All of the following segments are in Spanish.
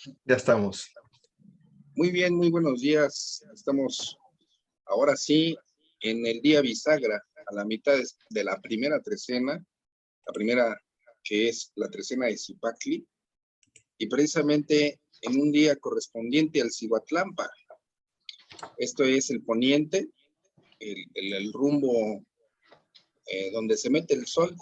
Ya estamos. Muy bien, muy buenos días. Estamos ahora sí en el día bisagra, a la mitad de la primera trecena, la primera que es la trecena de Zipacli, y precisamente en un día correspondiente al Cihuatlampa. Esto es el poniente, el rumbo donde se mete el sol,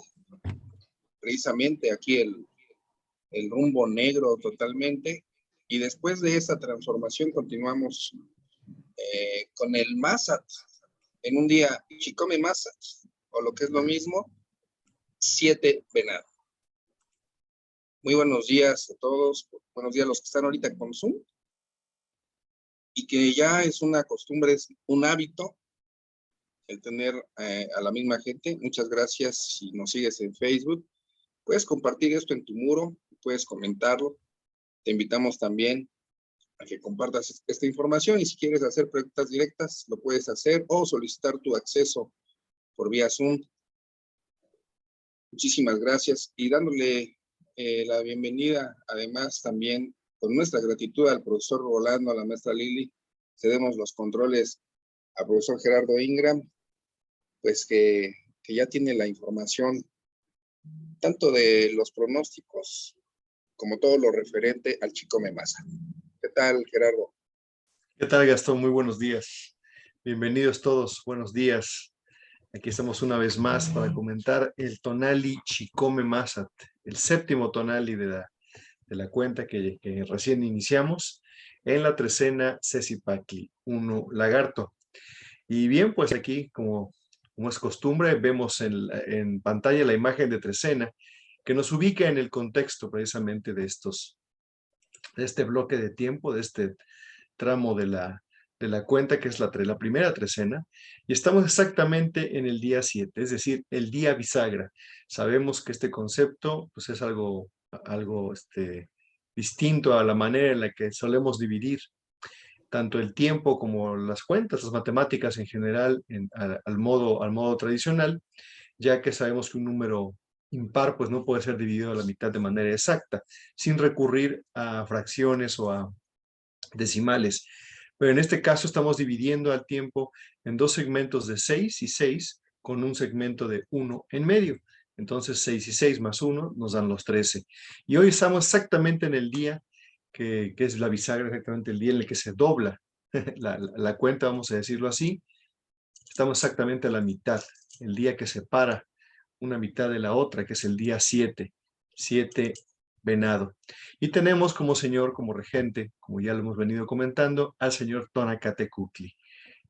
precisamente aquí el rumbo negro totalmente, y después de esa transformación continuamos con el Mazat, en un día Chicome Mazat, o lo que es lo mismo, 7 venado. Muy buenos días a todos, buenos días a los que están ahorita con Zoom, y que ya es una costumbre, es un hábito el tener a la misma gente. Muchas gracias si nos sigues en Facebook. Puedes compartir esto en tu muro, puedes comentarlo. Te invitamos también a que compartas esta información, y si quieres hacer preguntas directas, lo puedes hacer o solicitar tu acceso por vía Zoom. Muchísimas gracias, y dándole la bienvenida, además también con nuestra gratitud al profesor Rolando, a la maestra Lili, cedemos los controles al profesor Gerardo Ingram, pues que ya tiene la información tanto de los pronósticos como todo lo referente al Chicome Mazat. ¿Qué tal, Gerardo? ¿Qué tal, Gastón? Muy buenos días. Bienvenidos todos. Buenos días. Aquí estamos una vez más para comentar el Tonali Chicome Mazat, el séptimo Tonali de la cuenta que recién iniciamos en la trecena Cecipacli 1 Lagarto. Y bien, pues aquí, como es costumbre, vemos en pantalla la imagen de trecena que nos ubica en el contexto precisamente de este bloque de tiempo, de este tramo de la cuenta, que es la primera trecena, y estamos exactamente en el día 7, es decir, el día bisagra. Sabemos que este concepto pues, es algo distinto a la manera en la que solemos dividir tanto el tiempo como las cuentas, las matemáticas en general, al modo tradicional, ya que sabemos que un número impar pues no puede ser dividido a la mitad de manera exacta, sin recurrir a fracciones o a decimales. Pero en este caso estamos dividiendo al tiempo en dos segmentos de 6 y 6, con un segmento de 1 en medio. Entonces 6 y 6 más 1 nos dan los 13. Y hoy estamos exactamente en el día que es la bisagra, exactamente el día en el que se dobla la cuenta, vamos a decirlo así. Estamos exactamente a la mitad, el día que separa una mitad de la otra, que es el día 7, 7 venado. Y tenemos como señor, como regente, como ya lo hemos venido comentando, al señor Tonacatecutli.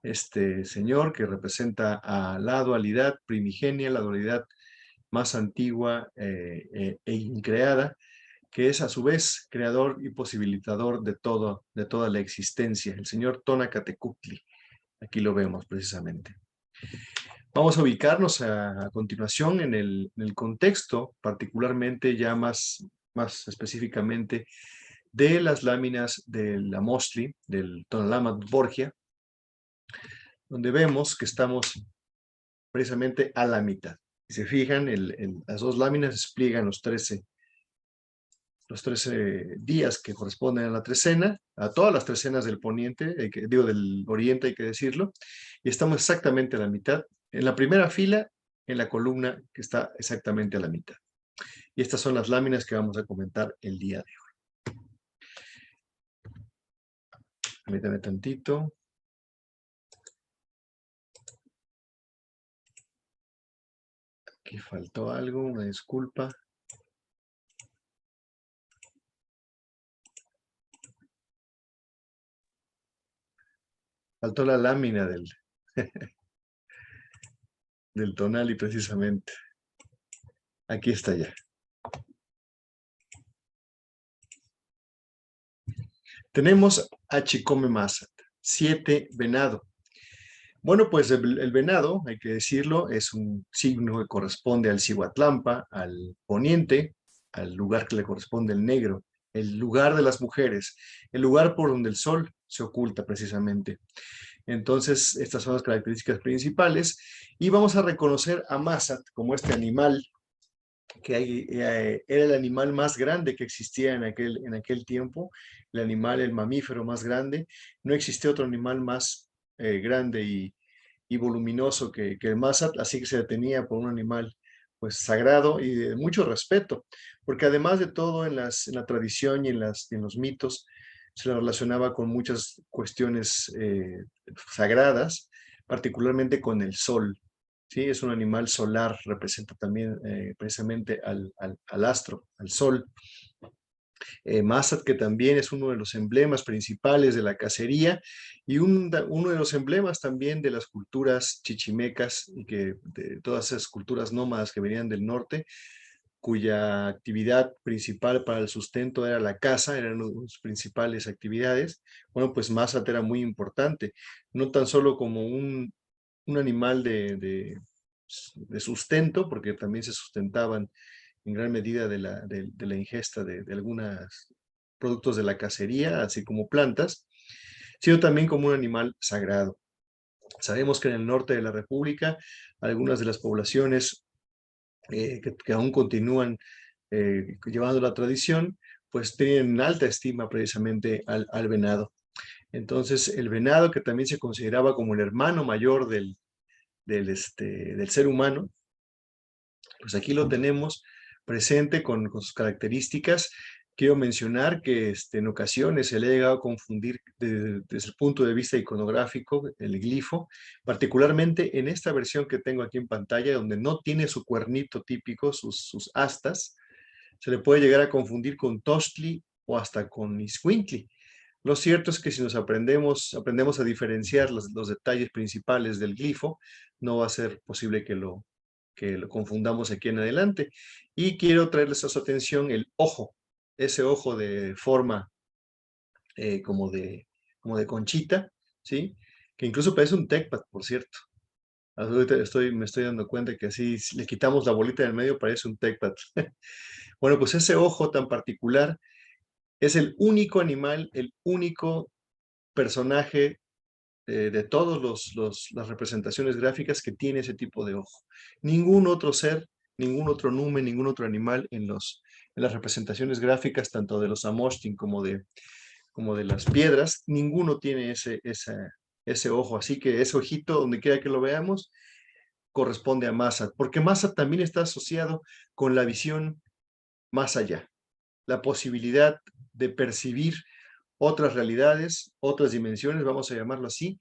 Este señor que representa a la dualidad primigenia, la dualidad más antigua e increada, que es a su vez creador y posibilitador de toda la existencia, el señor Tonacatecutli. Aquí lo vemos precisamente. Vamos a ubicarnos a continuación en el contexto, particularmente ya más específicamente de las láminas del Amostli, del Tonalama Borgia, donde vemos que estamos precisamente a la mitad. Si se fijan, las dos láminas despliegan los 13 días que corresponden a la trecena, a todas las trecenas del poniente, del oriente, hay que decirlo, y estamos exactamente a la mitad, en la primera fila, en la columna que está exactamente a la mitad. Y estas son las láminas que vamos a comentar el día de hoy. Permítanme tantito. Aquí faltó algo, una disculpa. Faltó la lámina del Tonali precisamente. Aquí está ya. Tenemos a Chicome Mazat, 7 venado. Bueno, pues el venado, hay que decirlo, es un signo que corresponde al Cihuatlampa, al poniente, al lugar que le corresponde el negro, el lugar de las mujeres, el lugar por donde el sol se oculta precisamente. Entonces, estas son las características principales, y vamos a reconocer a Mazat como este animal era el animal más grande que existía en aquel tiempo, el animal, el mamífero más grande. No existía otro animal más grande y voluminoso que el Massat, así que se tenía por un animal pues sagrado y de mucho respeto, porque además de todo en la tradición y en los mitos se le relacionaba con muchas cuestiones sagradas, particularmente con el sol. Sí, es un animal solar, representa también precisamente al astro, al sol. Massat, que también es uno de los emblemas principales de la cacería y uno de los emblemas también de las culturas chichimecas y que de todas esas culturas nómadas que venían del norte, cuya actividad principal para el sustento era la caza, eran una de sus principales actividades. Bueno, pues Massat era muy importante, no tan solo como un animal de sustento, porque también se sustentaban en gran medida de la ingesta de algunos productos de la cacería, así como plantas, sino también como un animal sagrado. Sabemos que en el norte de la República, algunas de las poblaciones que aún continúan llevando la tradición, pues tienen alta estima precisamente al venado. Entonces, el venado, que también se consideraba como el hermano mayor del ser humano, pues aquí lo tenemos presente con sus características. Quiero mencionar que en ocasiones se le ha llegado a confundir desde el punto de vista iconográfico el glifo, particularmente en esta versión que tengo aquí en pantalla, donde no tiene su cuernito típico, sus astas, se le puede llegar a confundir con Tostli o hasta con Iscuintli. Lo cierto es que si aprendemos a diferenciar los detalles principales del glifo, no va a ser posible que lo confundamos aquí en adelante. Y quiero traerles a su atención el ojo, ese ojo de forma eh, como de, como de conchita, ¿sí? Que incluso parece un tecpat, por cierto. Ahorita me estoy dando cuenta que así si le quitamos la bolita del medio parece un tecpat. Bueno, pues ese ojo tan particular es el único animal, el único personaje de todas las representaciones gráficas que tiene ese tipo de ojo. Ningún otro ser, ningún otro numen, ningún otro animal en las representaciones gráficas, tanto de los Amoshtin como de las piedras, ninguno tiene ese ojo. Así que ese ojito, donde quiera que lo veamos, corresponde a Massat, porque Massat también está asociado con la visión más allá, la posibilidad de percibir otras realidades, otras dimensiones, vamos a llamarlo así,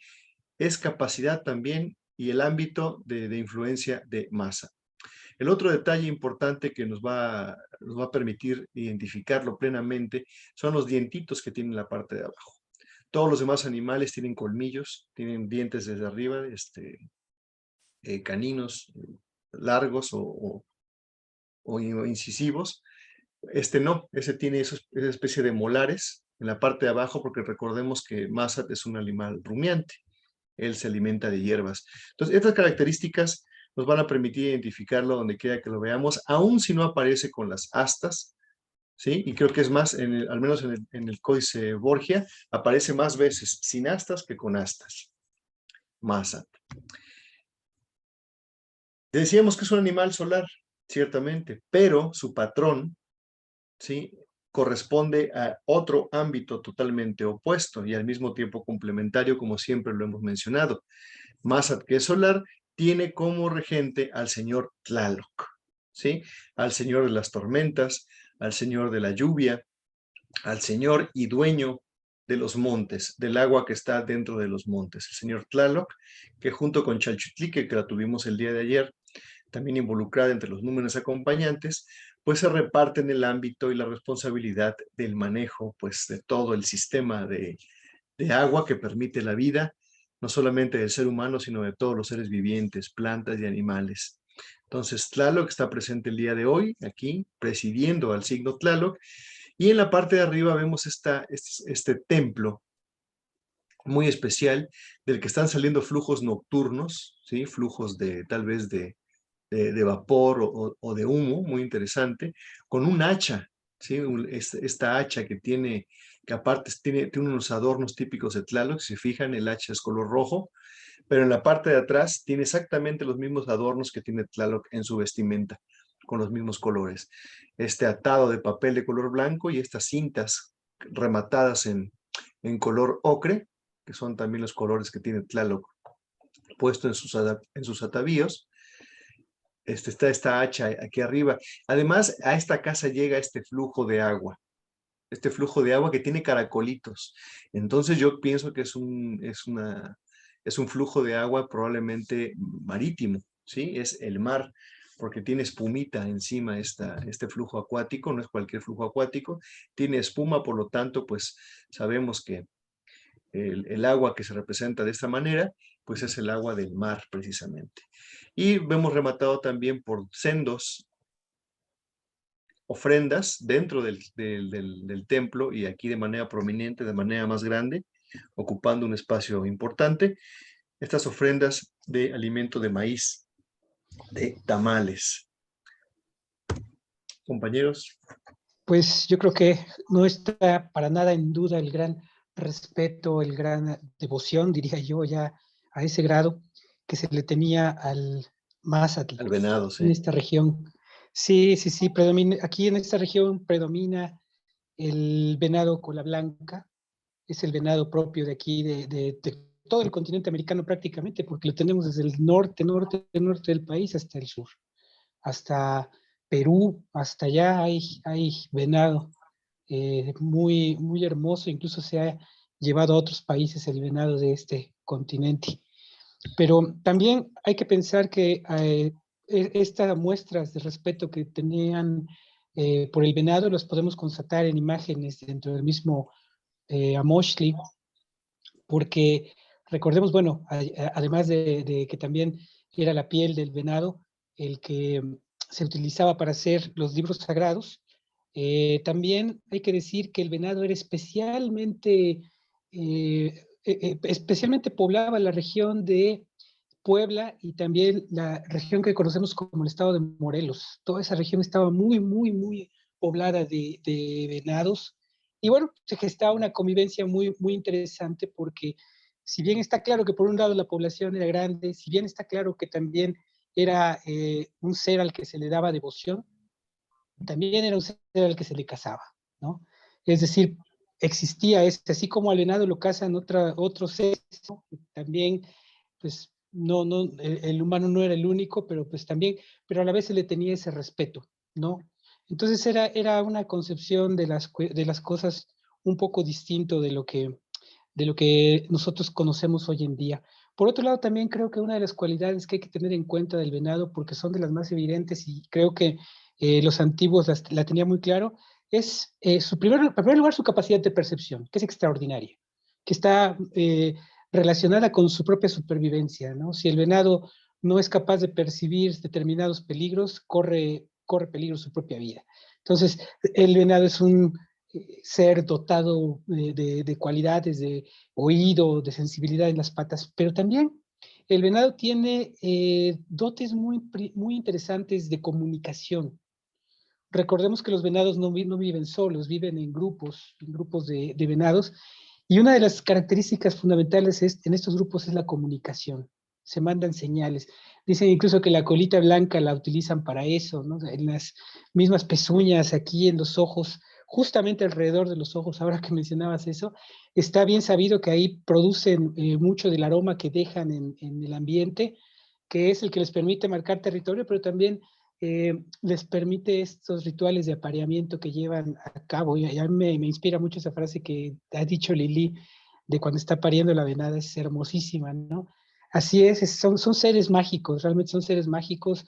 es capacidad también y el ámbito de influencia de masa. El otro detalle importante que nos va a permitir identificarlo plenamente son los dientitos que tienen la parte de abajo. Todos los demás animales tienen colmillos, tienen dientes desde arriba, caninos largos o incisivos. Este no, ese tiene esa especie de molares en la parte de abajo, porque recordemos que Massat es un animal rumiante. Él se alimenta de hierbas. Entonces, estas características nos van a permitir identificarlo donde quiera que lo veamos, aun si no aparece con las astas, ¿sí? Y creo que es más, al menos en el Códice Borgia, aparece más veces sin astas que con astas. Massat. Decíamos que es un animal solar, ciertamente, pero su patrón, ¿sí?, corresponde a otro ámbito totalmente opuesto y al mismo tiempo complementario, como siempre lo hemos mencionado. Massat, que es solar, tiene como regente al señor Tlaloc, ¿sí? Al señor de las tormentas, al señor de la lluvia, al señor y dueño de los montes, del agua que está dentro de los montes. El señor Tlaloc, que junto con Chalchutlique, que la tuvimos el día de ayer, también involucrada entre los números acompañantes, pues se reparten el ámbito y la responsabilidad del manejo, pues, de todo el sistema de agua que permite la vida, no solamente del ser humano, sino de todos los seres vivientes, plantas y animales. Entonces, Tlaloc está presente el día de hoy, aquí, presidiendo al signo Tlaloc, y en la parte de arriba vemos este templo muy especial del que están saliendo flujos nocturnos, ¿sí? Flujos tal vez de vapor o de humo, muy interesante, con un hacha, ¿sí? Esta hacha que aparte tiene unos adornos típicos de Tlaloc. Si se fijan, el hacha es color rojo, pero en la parte de atrás tiene exactamente los mismos adornos que tiene Tlaloc en su vestimenta, con los mismos colores. Este atado de papel de color blanco y estas cintas rematadas en color ocre, que son también los colores que tiene Tlaloc puesto en sus atavíos. Está esta hacha aquí arriba. Además, a esta casa llega este flujo de agua que tiene caracolitos. Entonces yo pienso que es un flujo de agua probablemente marítimo, ¿sí? Es el mar, porque tiene espumita encima este flujo acuático, no es cualquier flujo acuático, tiene espuma, por lo tanto, pues sabemos que el agua que se representa de esta manera, pues es el agua del mar precisamente. Y vemos rematado también por sendos ofrendas dentro del templo y aquí de manera prominente, de manera más grande, ocupando un espacio importante, estas ofrendas de alimento de maíz, de tamales. Compañeros. Pues yo creo que no está para nada en duda el gran respeto, el gran devoción, diría yo, ya a ese grado que se le tenía al Mazatlán. Al venado, sí. En esta región. Sí, sí, sí, aquí en esta región predomina el venado cola blanca, es el venado propio de aquí, de todo el continente americano prácticamente, porque lo tenemos desde el norte del país hasta el sur, hasta Perú, hasta allá hay venado muy, muy hermoso, incluso se ha llevado a otros países el venado de este continente. Pero también hay que pensar que estas muestras de respeto que tenían por el venado los podemos constatar en imágenes dentro del mismo Amoxtli, porque recordemos, bueno, además de que también era la piel del venado el que se utilizaba para hacer los libros sagrados, también hay que decir que el venado era especialmente poblaba la región de Puebla y también la región que conocemos como el estado de Morelos. Toda esa región estaba muy, muy, muy poblada de venados. Y bueno, se gestaba una convivencia muy, muy interesante porque si bien está claro que por un lado la población era grande, si bien está claro que también era un ser al que se le daba devoción, también era un ser al que se le cazaba, ¿no? Es decir, existía así como al venado lo cazan otros seres, ¿no? También, pues, el humano no era el único, pero pues también, pero a la vez se le tenía ese respeto, ¿no? Entonces era una concepción de las cosas un poco distinto de lo que nosotros conocemos hoy en día. Por otro lado, también creo que una de las cualidades que hay que tener en cuenta del venado, porque son de las más evidentes y creo que los antiguos la tenían muy claro, es en primer lugar su capacidad de percepción, que es extraordinaria, que está relacionada con su propia supervivencia, ¿no? Si el venado no es capaz de percibir determinados peligros, corre peligro su propia vida. Entonces, el venado es un ser dotado de cualidades de oído, de sensibilidad en las patas, pero también el venado tiene dotes muy, muy interesantes de comunicación. Recordemos que los venados no viven solos, viven en grupos de venados, y una de las características fundamentales en estos grupos es la comunicación. Se mandan señales. Dicen incluso que la colita blanca la utilizan para eso, ¿no? En las mismas pezuñas, aquí en los ojos, justamente alrededor de los ojos, ahora que mencionabas eso, está bien sabido que ahí producen mucho del aroma que dejan en el ambiente, que es el que les permite marcar territorio, pero también les permite estos rituales de apareamiento que llevan a cabo. Y a mí me inspira mucho esa frase que ha dicho Lili de cuando está pariendo la venada, es hermosísima, ¿no? Así son seres mágicos, realmente son seres mágicos,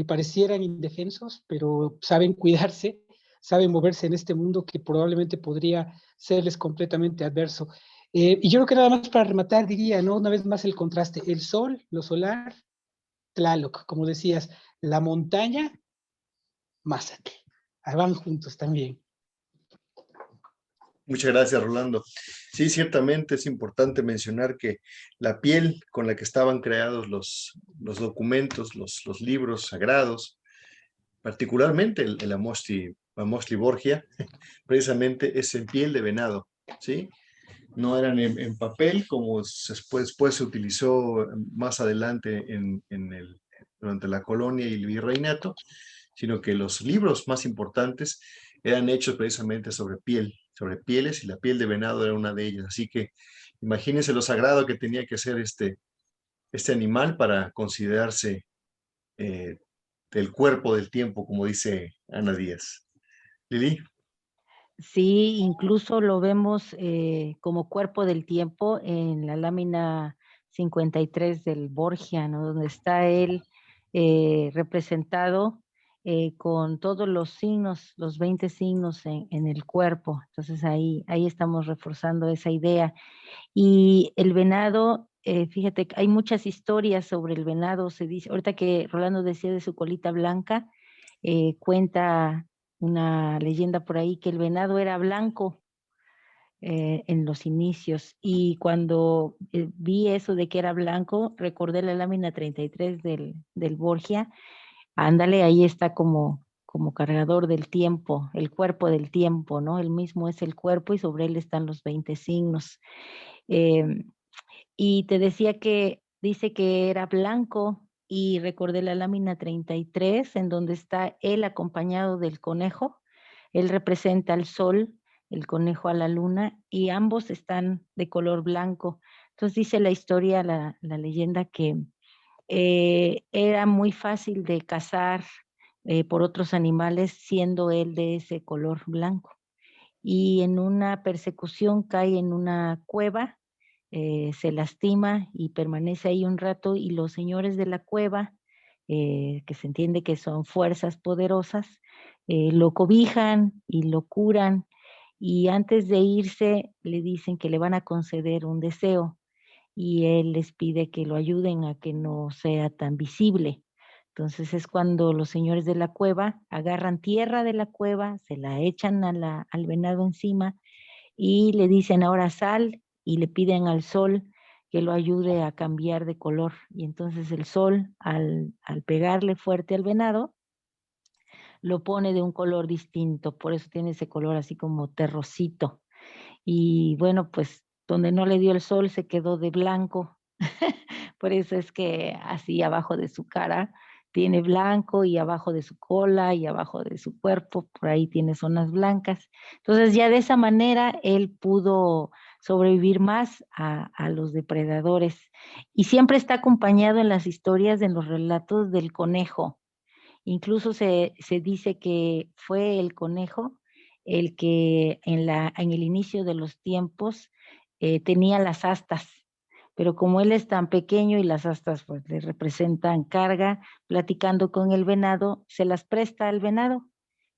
parecieran indefensos, pero saben cuidarse, saben moverse en este mundo que probablemente podría serles completamente adverso. Y yo creo que nada más para rematar diría, ¿no? Una vez más el contraste, el sol, lo solar, Tlaloc, como decías, la montaña, Mazatlán. Ahí van juntos también. Muchas gracias, Rolando. Sí, ciertamente es importante mencionar que la piel con la que estaban creados los documentos, los libros sagrados, particularmente el Amoxtli Borgia, precisamente es en piel de venado, ¿sí? No eran en papel como después se utilizó más adelante durante la colonia y el virreinato, sino que los libros más importantes eran hechos precisamente sobre sobre pieles, y la piel de venado era una de ellas. Así que imagínense lo sagrado que tenía que ser este animal para considerarse del cuerpo del tiempo, como dice Ana Díaz. Lili. Sí, incluso lo vemos como cuerpo del tiempo en la lámina 53 del Borgia, ¿no? Donde está él representado con todos los signos, los 20 signos en el cuerpo. Entonces ahí estamos reforzando esa idea. Y el venado, fíjate, que hay muchas historias sobre el venado. Se dice, ahorita que Rolando decía de su colita blanca, cuenta una leyenda por ahí que el venado era blanco en los inicios. Y cuando vi eso de que era blanco, recordé la lámina 33 del Borgia. Ándale, ahí está como cargador del tiempo, el cuerpo del tiempo, ¿no? El mismo es el cuerpo y sobre él están los 20 signos. Eh, y te decía que dice que era blanco y recordé la lámina 33 en donde está él acompañado del conejo. Él representa al sol, el conejo a la luna y ambos están de color blanco. Entonces dice la historia, la leyenda que era muy fácil de cazar por otros animales siendo él de ese color blanco. Y en una persecución cae en una cueva, se lastima y permanece ahí un rato y los señores de la cueva, que se entiende que son fuerzas poderosas, lo cobijan y lo curan y antes de irse le dicen que le van a conceder un deseo y él les pide que lo ayuden a que no sea tan visible. Entonces es cuando los señores de la cueva agarran tierra de la cueva, se la echan al venado encima y le dicen ahora sal y le piden al sol que lo ayude a cambiar de color. Y entonces el sol, al pegarle fuerte al venado, lo pone de un color distinto, por eso tiene ese color así como terrocito. Y bueno, pues donde no le dio el sol se quedó de blanco. Por eso es que así abajo de su cara tiene blanco y abajo de su cola y abajo de su cuerpo, por ahí tiene zonas blancas. Entonces ya de esa manera él pudo sobrevivir más a los depredadores. Y siempre está acompañado en las historias, en los relatos del conejo. Incluso se dice que fue el conejo el que en el inicio de los tiempos tenía las astas, pero como él es tan pequeño y las astas pues le representan carga, platicando con el venado, se las presta al venado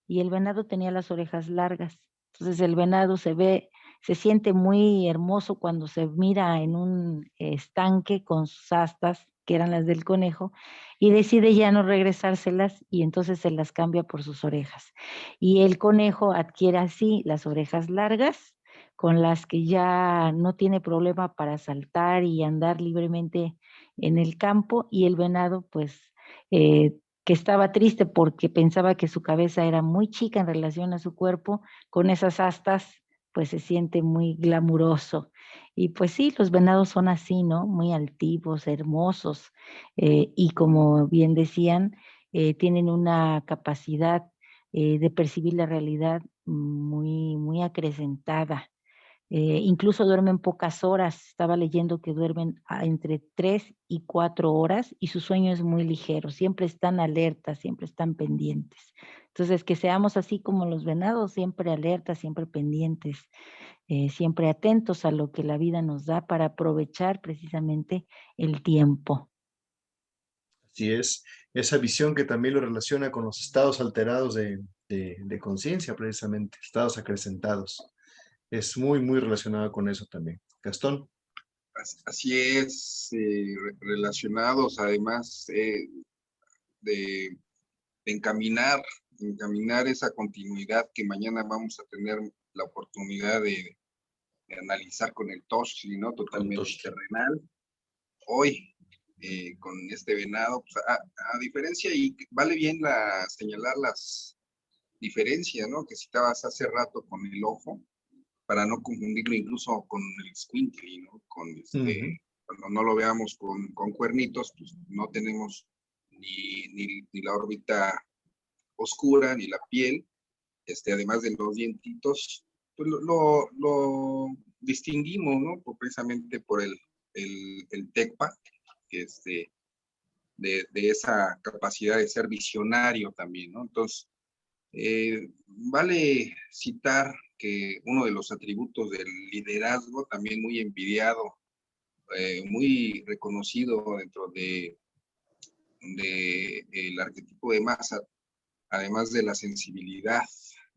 y el venado tenía las orejas largas. Entonces el venado se siente muy hermoso cuando se mira en un estanque con sus astas, que eran las del conejo, y decide ya no regresárselas y entonces se las cambia por sus orejas. Y el conejo adquiere así las orejas largas, con las que ya no tiene problema para saltar y andar libremente en el campo, y el venado pues que estaba triste porque pensaba que su cabeza era muy chica en relación a su cuerpo, con esas astas, pues se siente muy glamuroso. Y pues sí, los venados son así, ¿no? Muy altivos, hermosos, y como bien decían, tienen una capacidad de percibir la realidad muy acrecentada. Incluso duermen pocas horas. Estaba leyendo que duermen entre 3 y 4 horas y su sueño es muy ligero. Siempre están alertas, siempre están pendientes. Entonces, que seamos así como los venados, siempre alertas, siempre pendientes, siempre atentos a lo que la vida nos da para aprovechar precisamente el tiempo. Así es, esa visión que también lo relaciona con los estados alterados de conciencia, precisamente, estados acrecentados. Es muy relacionado con eso también. Gastón. Así es, relacionados además de encaminar esa continuidad que mañana vamos a tener la oportunidad de analizar con el Toshli, ¿no? Totalmente terrenal. Hoy, con este venado, pues, a diferencia, y vale bien señalar las diferencias, ¿no? Que citabas hace rato con el ojo, para no confundirlo incluso con el squinkly, ¿no? Cuando no lo veamos con cuernitos, pues no tenemos ni la órbita oscura, ni la piel, además de los dientitos, pues lo distinguimos, ¿no? Precisamente por el TECPA, que de esa capacidad de ser visionario también, ¿no? Entonces, vale citar que uno de los atributos del liderazgo, también muy envidiado, muy reconocido dentro de el arquetipo de Mazat, además de la sensibilidad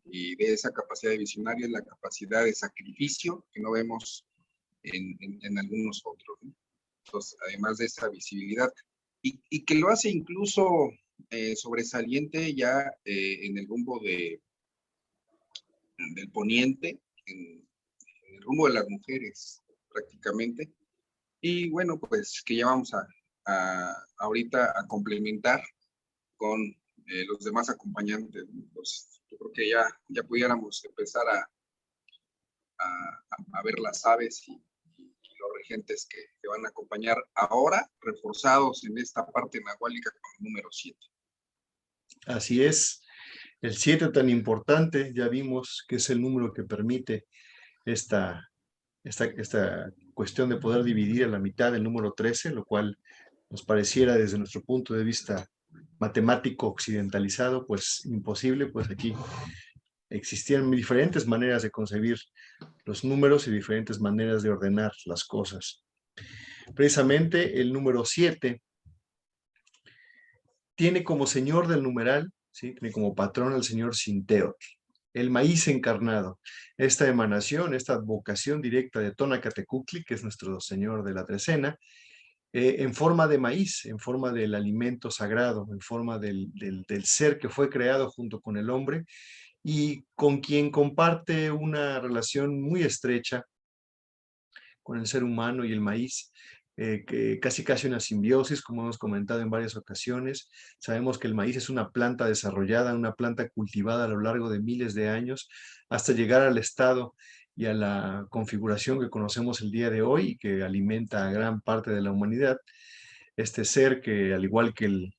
y de esa capacidad de visionario, es la capacidad de sacrificio que no vemos en algunos otros, ¿no? Entonces, además de esa visibilidad, y que lo hace incluso sobresaliente ya en el rumbo del poniente, en el rumbo de las mujeres prácticamente. Y bueno, pues que ya vamos ahorita a complementar con los demás acompañantes. Pues, yo creo que ya pudiéramos empezar a ver las aves y los regentes que van a acompañar ahora, reforzados en esta parte nahuálica con el número 7. Así es. El 7 tan importante, ya vimos que es el número que permite esta cuestión de poder dividir a la mitad el número 13, lo cual nos pareciera desde nuestro punto de vista matemático occidentalizado, pues imposible, pues aquí existían diferentes maneras de concebir los números y diferentes maneras de ordenar las cosas. Precisamente el número 7 tiene como señor del numeral, ¿sí? Tiene como patrón al señor Sinteotl, el maíz encarnado, esta emanación, esta vocación directa de Tonacatecutli, que es nuestro señor de la trecena, en forma de maíz, en forma del alimento sagrado, en forma del ser que fue creado junto con el hombre y con quien comparte una relación muy estrecha con el ser humano y el maíz, que casi una simbiosis, como hemos comentado en varias ocasiones. Sabemos que el maíz es una planta desarrollada, una planta cultivada a lo largo de miles de años, hasta llegar al estado y a la configuración que conocemos el día de hoy y que alimenta a gran parte de la humanidad. Este ser que, al igual que el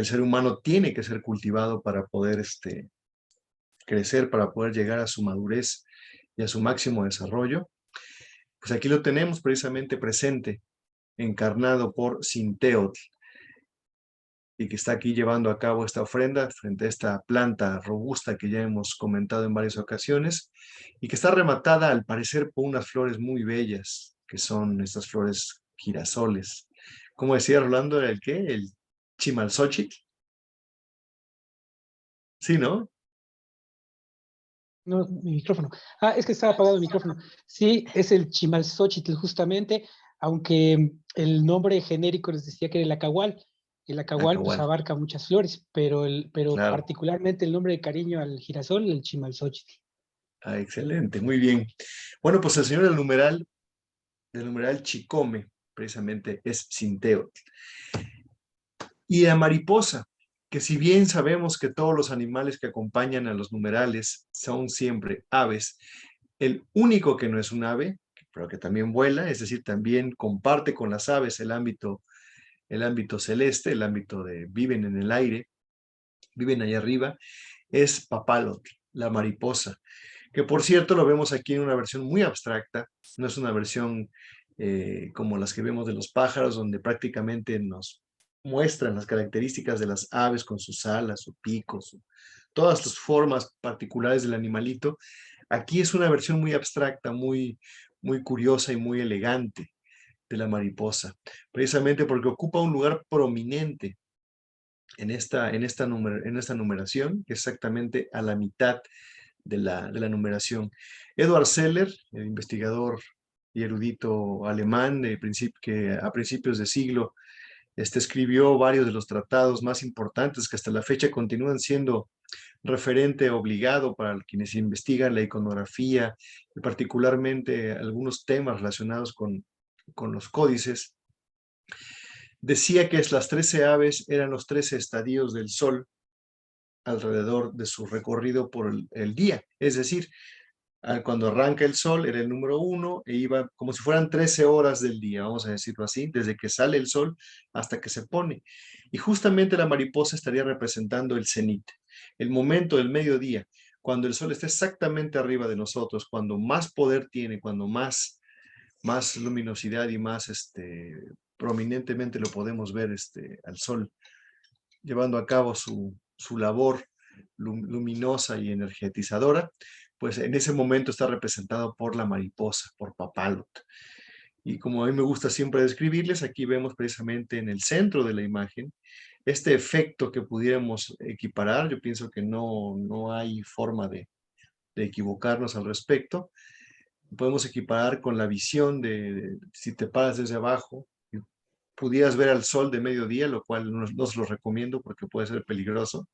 ser humano, tiene que ser cultivado para poder crecer, para poder llegar a su madurez y a su máximo desarrollo. Pues aquí lo tenemos precisamente presente, encarnado por Sinteotl, y que está aquí llevando a cabo esta ofrenda frente a esta planta robusta que ya hemos comentado en varias ocasiones, y que está rematada al parecer por unas flores muy bellas, que son estas flores girasoles. ¿Cómo decía Rolando? ¿Era el qué? ¿El chimalxóchitl? Sí, ¿no? No, mi micrófono. Es que estaba apagado el micrófono. Sí, es el Chimalxóchitl, justamente, aunque el nombre genérico les decía que era el acahual. El acahual pues Acahual, abarca muchas flores, pero claro. particularmente el nombre de cariño al girasol, el Chimalxóchitl. Excelente, muy bien. Bueno, pues el señor del numeral Chicome, precisamente es Sinteotl. Y la mariposa, que si bien sabemos que todos los animales que acompañan a los numerales son siempre aves, el único que no es un ave, pero que también vuela, es decir, también comparte con las aves el ámbito celeste, el ámbito de viven en el aire, viven allá arriba, es Papalotl, la mariposa, que por cierto lo vemos aquí en una versión muy abstracta, no es una versión como las que vemos de los pájaros, donde prácticamente nos muestran las características de las aves con sus alas, su pico, todas las formas particulares del animalito. Aquí es una versión muy abstracta, muy curiosa y muy elegante de la mariposa, precisamente porque ocupa un lugar prominente en esta numeración, exactamente a la mitad de la numeración. Edward Seller, el investigador y erudito alemán que a principios de siglo escribió varios de los tratados más importantes que hasta la fecha continúan siendo referente obligado para quienes investigan la iconografía y particularmente algunos temas relacionados con los códices. Decía que las 13 aves eran los 13 estadios del sol alrededor de su recorrido por el día. Es decir, cuando arranca el sol era el número 1 e iba como si fueran 13 horas del día, vamos a decirlo así, desde que sale el sol hasta que se pone. Y justamente la mariposa estaría representando el cenit. El momento del mediodía, cuando el sol está exactamente arriba de nosotros, cuando más poder tiene, cuando más luminosidad y más prominentemente lo podemos ver al sol llevando a cabo su labor luminosa y energetizadora, pues en ese momento está representado por la mariposa, por Papalot. Y como a mí me gusta siempre describirles, aquí vemos precisamente en el centro de la imagen este efecto que pudiéramos equiparar. Yo pienso que no hay forma de equivocarnos al respecto. Podemos equiparar con la visión si te paras desde abajo, pudieras ver al sol de mediodía, lo cual no se lo recomiendo porque puede ser peligroso.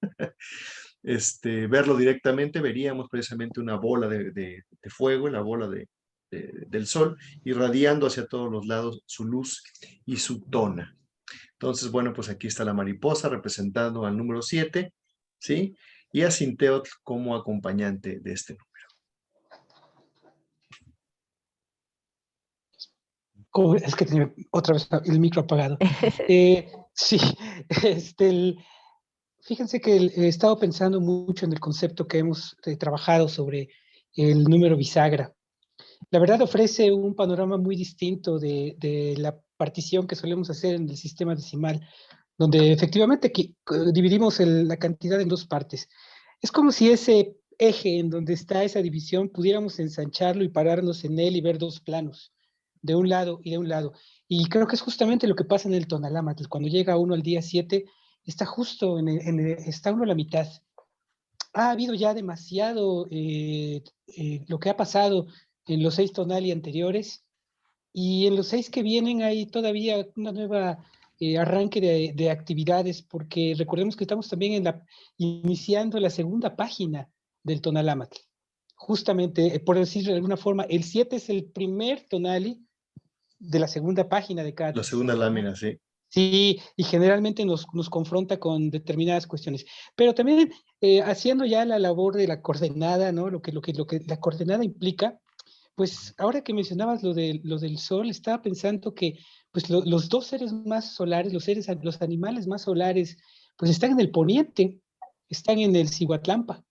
Verlo directamente, veríamos precisamente una bola de fuego, la bola del sol, irradiando hacia todos los lados su luz y su tona. Entonces, bueno, pues aquí está la mariposa representando al número 7, ¿sí? Y a Sinteotl como acompañante de este número. Es que tenía otra vez el micro apagado. Sí, fíjense que he estado pensando mucho en el concepto que hemos trabajado sobre el número bisagra. La verdad ofrece un panorama muy distinto de la partición que solemos hacer en el sistema decimal, donde efectivamente dividimos la cantidad en dos partes. Es como si ese eje en donde está esa división pudiéramos ensancharlo y pararnos en él y ver dos planos, de un lado y de un lado. Y creo que es justamente lo que pasa en el Tonalámatl. Cuando llega uno al día 7, está justo está uno a la mitad. Ha habido ya demasiado lo que ha pasado en los 6 tonali anteriores, y en los 6 que vienen hay todavía una nueva arranque de actividades, porque recordemos que estamos también iniciando la segunda página del Tonalámatl. Justamente, por decirlo de alguna forma, el 7 es el primer tonali de la segunda página de cada La segunda trecena, ¿no? lámina, sí. Sí, y generalmente nos confronta con determinadas cuestiones. Pero también haciendo ya la labor de la coordenada, ¿no? Lo que la coordenada implica, pues ahora que mencionabas lo del sol, estaba pensando que pues los dos seres más solares, los animales más solares, pues están en el poniente, están en el Cihuatlampa,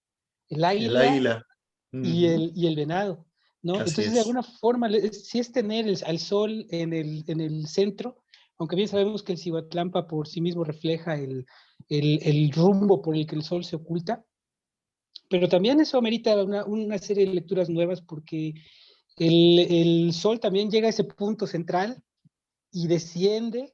el El águila águila. y el venado, ¿no? Así Entonces, de es. alguna forma, sí es tener al sol en el centro, aunque bien sabemos que el Cihuatlampa por sí mismo refleja el rumbo por el que el sol se oculta, pero también eso amerita una serie de lecturas nuevas, porque el sol también llega a ese punto central y desciende,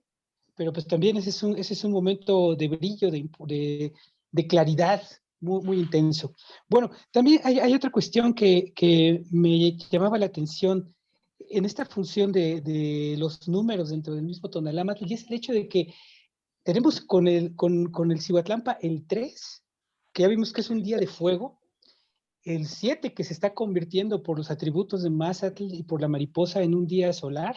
pero pues también ese es un momento de brillo, de claridad muy, muy intenso. Bueno, también hay otra cuestión que me llamaba la atención en esta función de los números dentro del mismo Tonalámatl, y es el hecho de que tenemos con el Cihuatlampa el 3, que ya vimos que es un día de fuego, el 7 que se está convirtiendo por los atributos de Mazatl y por la mariposa en un día solar,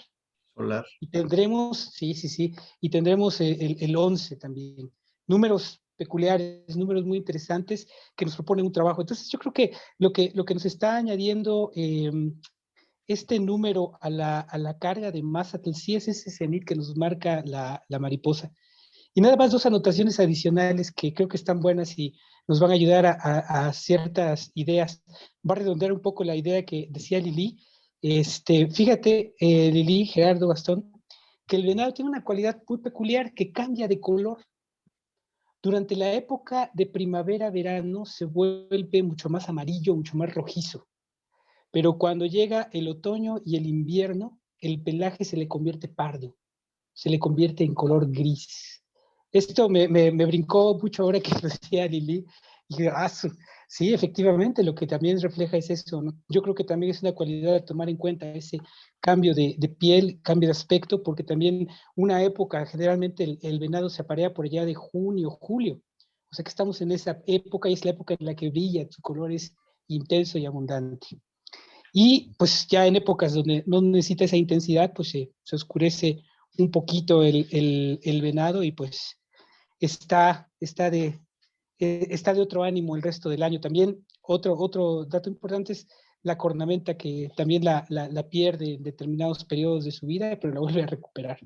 Solar. y tendremos, sí, y tendremos el 11 también. Números peculiares, números muy interesantes que nos proponen un trabajo. Entonces yo creo que lo que nos está añadiendo este número a la carga de Mazatl sí es ese cenit que nos marca la mariposa. Y nada más dos anotaciones adicionales que creo que están buenas y nos van a ayudar a ciertas ideas. Va a redondear un poco la idea que decía Lili. Fíjate, Lili, Gerardo, Gastón, que el venado tiene una cualidad muy peculiar que cambia de color. Durante la época de primavera-verano se vuelve mucho más amarillo, mucho más rojizo. Pero cuando llega el otoño y el invierno, el pelaje se le convierte pardo, se le convierte en color gris. Esto me brincó mucho ahora que lo decía Lili. Y dije, sí, efectivamente, lo que también refleja es eso, ¿no? Yo creo que también es una cualidad a tomar en cuenta, ese cambio de piel, cambio de aspecto, porque también una época, generalmente el venado se aparea por allá de junio, julio. O sea que estamos en esa época y es la época en la que brilla, su color es intenso y abundante. Y pues ya en épocas donde no necesita esa intensidad, pues se oscurece un poquito el venado y pues está de otro ánimo el resto del año. También otro dato importante es la cornamenta, que también la pierde en determinados periodos de su vida, pero la vuelve a recuperar.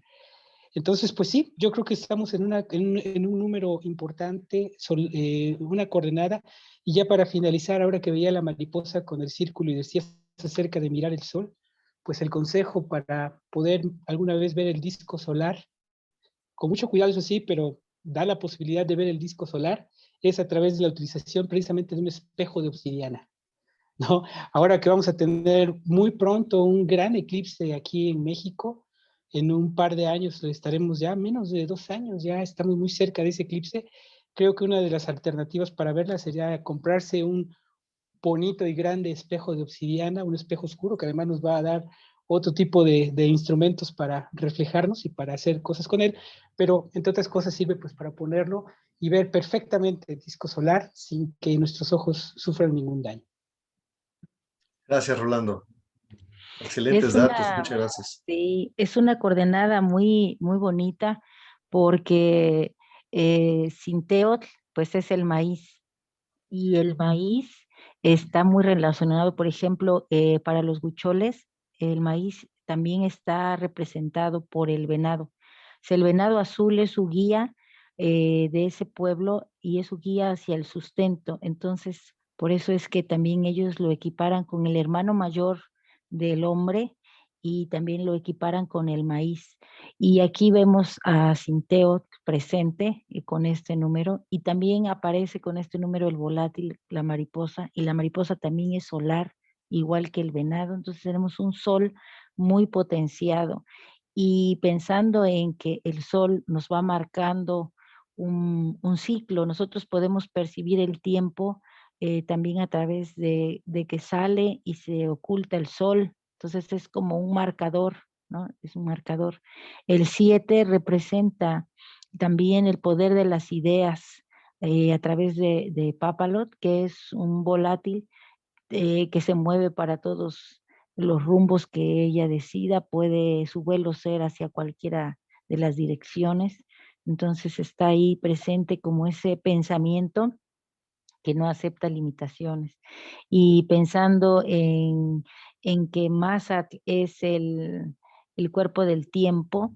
Entonces, pues sí, yo creo que estamos en un número importante, una coordenada. Y ya para finalizar, ahora que veía la mariposa con el círculo y decías acerca de mirar el sol, pues el consejo para poder alguna vez ver el disco solar, con mucho cuidado eso sí, pero da la posibilidad de ver el disco solar, es a través de la utilización precisamente de un espejo de obsidiana, ¿no? Ahora que vamos a tener muy pronto un gran eclipse aquí en México, en un par de años estaremos ya, menos de 2 años, ya estamos muy cerca de ese eclipse. Creo que una de las alternativas para verla sería comprarse un bonito y grande espejo de obsidiana, un espejo oscuro que además nos va a dar otro tipo de instrumentos para reflejarnos y para hacer cosas con él, pero entre otras cosas sirve pues para ponerlo y ver perfectamente el disco solar sin que nuestros ojos sufran ningún daño. Gracias, Rolando. Es Excelentes datos, una, muchas gracias. sí, es una coordenada muy, muy bonita porque Sinteotl, pues es el maíz. Y el maíz está muy relacionado, por ejemplo, para los huicholes, el maíz también está representado por el venado. O sea, el venado azul es su guía de ese pueblo y es su guía hacia el sustento. Entonces, por eso es que también ellos lo equiparan con el hermano mayor del hombre y también lo equiparan con el maíz. Y aquí vemos a Sinteo presente con este número y también aparece con este número el volátil, la mariposa, y la mariposa también es solar, igual que el venado. Entonces tenemos un sol muy potenciado. Y pensando en que el sol nos va marcando un ciclo, nosotros podemos percibir el tiempo también a través de que sale y se oculta el sol. Entonces es como un marcador, ¿no? Es un marcador. El 7 representa también el poder de las ideas a través de Papalot, que es un volátil que se mueve para todos los rumbos que ella decida, puede su vuelo ser hacia cualquiera de las direcciones. Entonces está ahí presente como ese pensamiento que no acepta limitaciones. Y pensando en que Masat es el cuerpo del tiempo,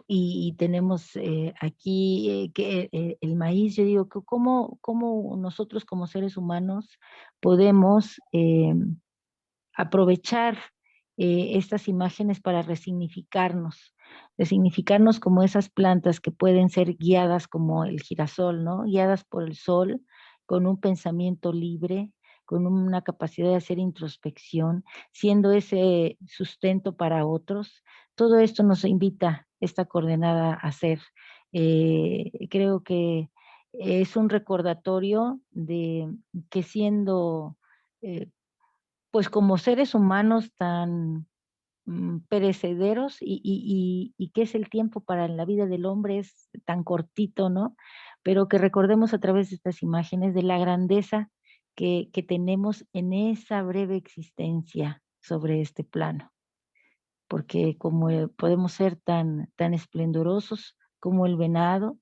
y tenemos aquí que el maíz, yo digo, ¿cómo nosotros como seres humanos podemos aprovechar estas imágenes para resignificarnos como esas plantas que pueden ser guiadas como el girasol, ¿no? Guiadas por el sol, con un pensamiento libre, con una capacidad de hacer introspección, siendo ese sustento para otros. Todo esto nos invita esta coordenada a hacer. Creo que es un recordatorio de que siendo eh, pues como seres humanos tan perecederos y que es el tiempo para la vida del hombre es tan cortito, ¿no? Pero que recordemos a través de estas imágenes de la grandeza que tenemos en esa breve existencia sobre este plano, porque como podemos ser tan esplendorosos como el venado,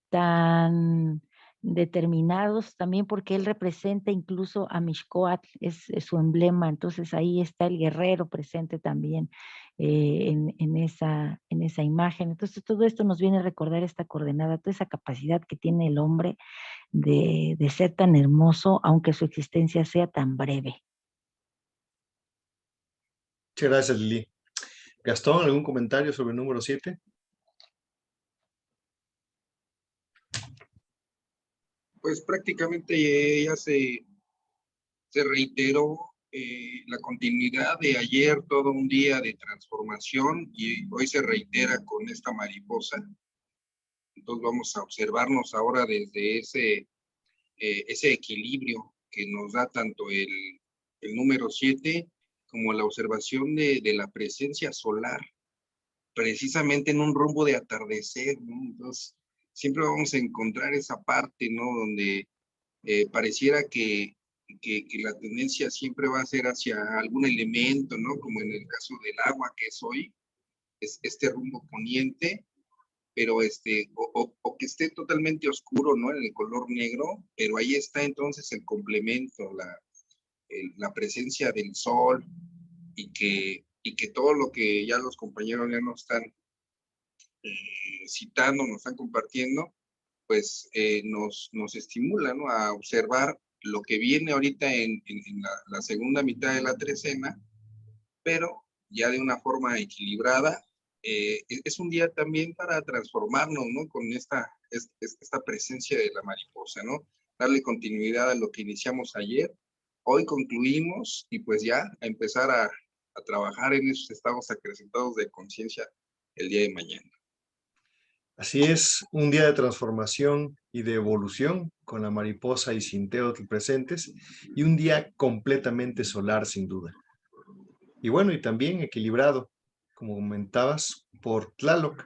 tan determinados, también porque él representa incluso a Mixcoatl, es su emblema, entonces ahí está el guerrero presente también en esa imagen. Entonces todo esto nos viene a recordar esta coordenada, toda esa capacidad que tiene el hombre de ser tan hermoso, aunque su existencia sea tan breve. Muchas gracias, Lili. Gastón, ¿algún comentario sobre el número 7? Pues prácticamente ya se reiteró la continuidad de ayer, todo un día de transformación, y hoy se reitera con esta mariposa. Entonces vamos a observarnos ahora desde ese equilibrio que nos da tanto el número 7 como la observación de la presencia solar, precisamente en un rumbo de atardecer, ¿no? Entonces siempre vamos a encontrar esa parte, ¿no? Donde pareciera que la tendencia siempre va a ser hacia algún elemento, ¿no? Como en el caso del agua que es hoy, es este rumbo poniente, pero o que esté totalmente oscuro, ¿no? En el color negro, pero ahí está entonces el complemento, la presencia del sol y que todo lo que ya los compañeros ya nos están citando, nos están compartiendo, pues nos estimula, ¿no?, a observar lo que viene ahorita en la segunda mitad de la trecena, pero ya de una forma equilibrada. Es un día también para transformarnos, ¿no?, con esta presencia de la mariposa, ¿no? Darle continuidad a lo que iniciamos ayer. Hoy concluimos y pues ya a empezar a trabajar en esos estados acrecentados de conciencia el día de mañana. Así es, un día de transformación y de evolución con la mariposa y Cinteotl presentes, y un día completamente solar sin duda. Y bueno, y también equilibrado, como comentabas, por Tlaloc.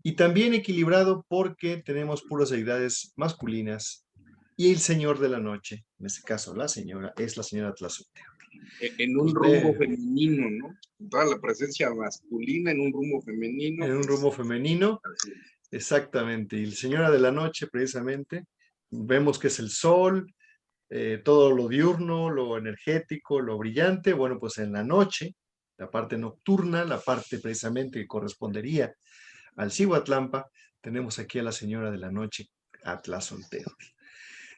Y también equilibrado porque tenemos puras deidades masculinas y el señor de la noche, en este caso la señora, es la señora Tlazolteotl. En un rumbo femenino, ¿no? Toda la presencia masculina en un rumbo femenino. En un rumbo femenino, exactamente. Y la señora de la noche, precisamente, vemos que es el sol, todo lo diurno, lo energético, lo brillante. Bueno, pues en la noche, la parte nocturna, la parte precisamente que correspondería al Cihuatlampa, tenemos aquí a la señora de la noche, a Tlazolteotl.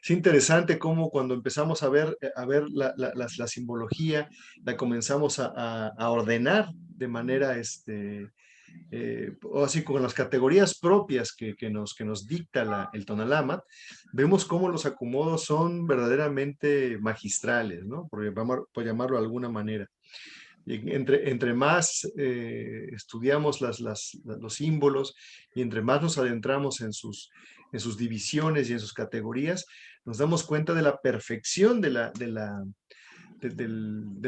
Es interesante cómo cuando empezamos a ver la simbología, la comenzamos a ordenar de manera, o así con las categorías propias que nos dicta el Tonalámatl, vemos cómo los acomodos son verdaderamente magistrales, ¿no? Por llamarlo de alguna manera. Y entre más estudiamos los símbolos y entre más nos adentramos en sus divisiones y en sus categorías, nos damos cuenta de la perfección del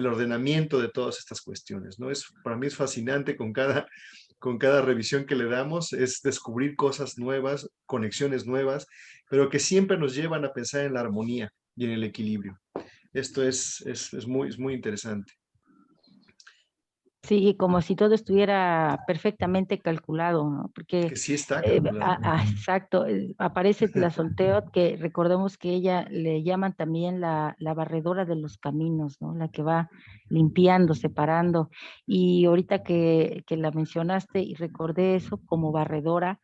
ordenamiento de todas estas cuestiones, ¿no? Para mí es fascinante con cada revisión que le damos, es descubrir cosas nuevas, conexiones nuevas, pero que siempre nos llevan a pensar en la armonía y en el equilibrio. Esto es muy interesante. Sí, como si todo estuviera perfectamente calculado, ¿no? Porque, Que sí está calculado. exacto, aparece Tlazolteotl, que recordemos que ella le llaman también la barredora de los caminos, ¿no? La que va limpiando, separando. Y ahorita que la mencionaste y recordé eso como barredora,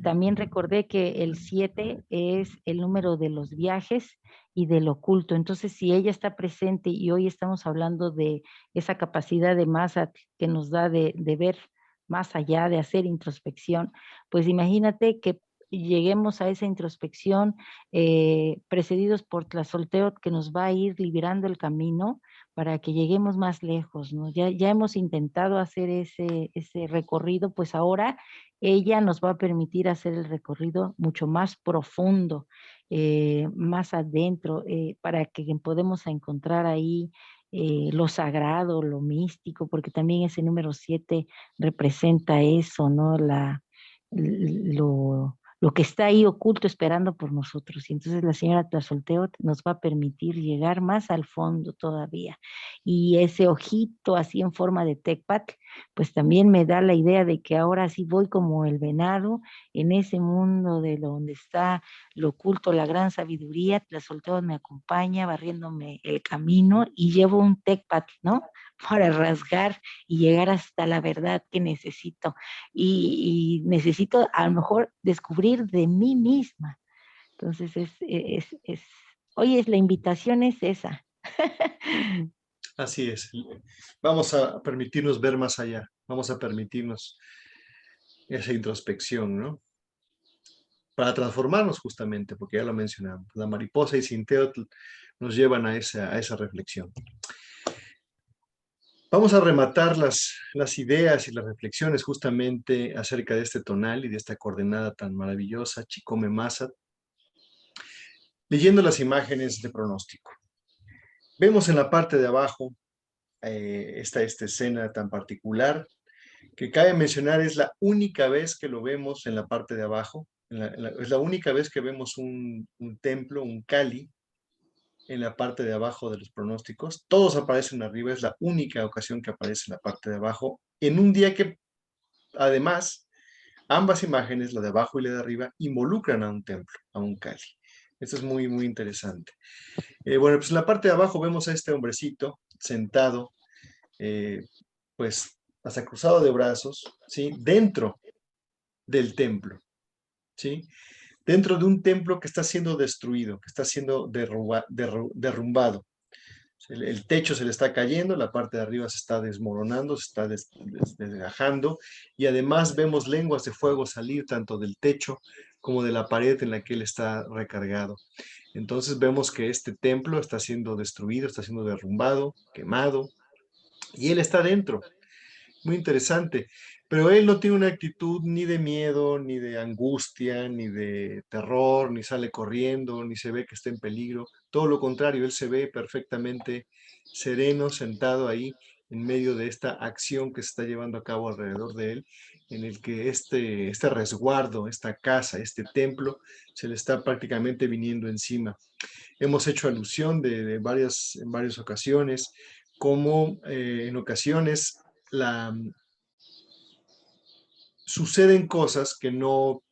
también recordé que el 7 es el número de los viajes y del oculto. Entonces, si ella está presente y hoy estamos hablando de esa capacidad de masa que nos da de ver más allá, de hacer introspección, pues imagínate que lleguemos a esa introspección precedidos por Tlazolteotl, que nos va a ir liberando el camino para que lleguemos más lejos, ¿no? Ya hemos intentado hacer ese recorrido, pues ahora ella nos va a permitir hacer el recorrido mucho más profundo, más adentro, para que podamos encontrar ahí lo sagrado, lo místico, porque también ese número 7 representa eso, ¿no? Lo que está ahí oculto esperando por nosotros. Y entonces la señora Tlazolteotl nos va a permitir llegar más al fondo todavía. Y ese ojito así en forma de tecpatl, pues también me da la idea de que ahora sí voy como el venado en ese mundo de donde está lo oculto, la gran sabiduría. Tlazolteotl me acompaña barriéndome el camino y llevo un tecpatl, ¿no? Para rasgar y llegar hasta la verdad que necesito. Y necesito a lo mejor descubrir de mí misma. Entonces, hoy la invitación es esa. Así es. Vamos a permitirnos ver más allá. Vamos a permitirnos esa introspección, ¿no? Para transformarnos justamente, porque ya lo mencionamos. La mariposa y Cinteotl nos llevan a esa reflexión. Vamos a rematar las ideas y las reflexiones justamente acerca de este tonal y de esta coordenada tan maravillosa, Chicome Masa, leyendo las imágenes de pronóstico. Vemos en la parte de abajo esta escena tan particular, que cabe mencionar es la única vez que lo vemos en la parte de abajo, es la única vez que vemos un templo, un Kali, en la parte de abajo de los pronósticos. Todos aparecen arriba, es la única ocasión que aparece en la parte de abajo, en un día que además ambas imágenes, la de abajo y la de arriba, involucran a un templo, a un Kali. Esto es muy interesante. Bueno, pues en la parte de abajo vemos a este hombrecito sentado, pues hasta cruzado de brazos, ¿sí? Dentro del templo, ¿sí? Dentro de un templo que está siendo destruido, que está siendo derrumbado. El techo se le está cayendo, la parte de arriba se está desmoronando, se está desgajando, y además vemos lenguas de fuego salir tanto del techo como de la pared en la que él está recargado. Entonces vemos que este templo está siendo destruido, está siendo derrumbado, quemado, y él está dentro. Muy interesante. Pero él no tiene una actitud ni de miedo, ni de angustia, ni de terror, ni sale corriendo, ni se ve que está en peligro. Todo lo contrario, él se ve perfectamente sereno, sentado ahí en medio de esta acción que se está llevando a cabo alrededor de él, en el que este resguardo, esta casa, este templo, se le está prácticamente viniendo encima. Hemos hecho alusión en varias ocasiones, como en ocasiones suceden cosas que no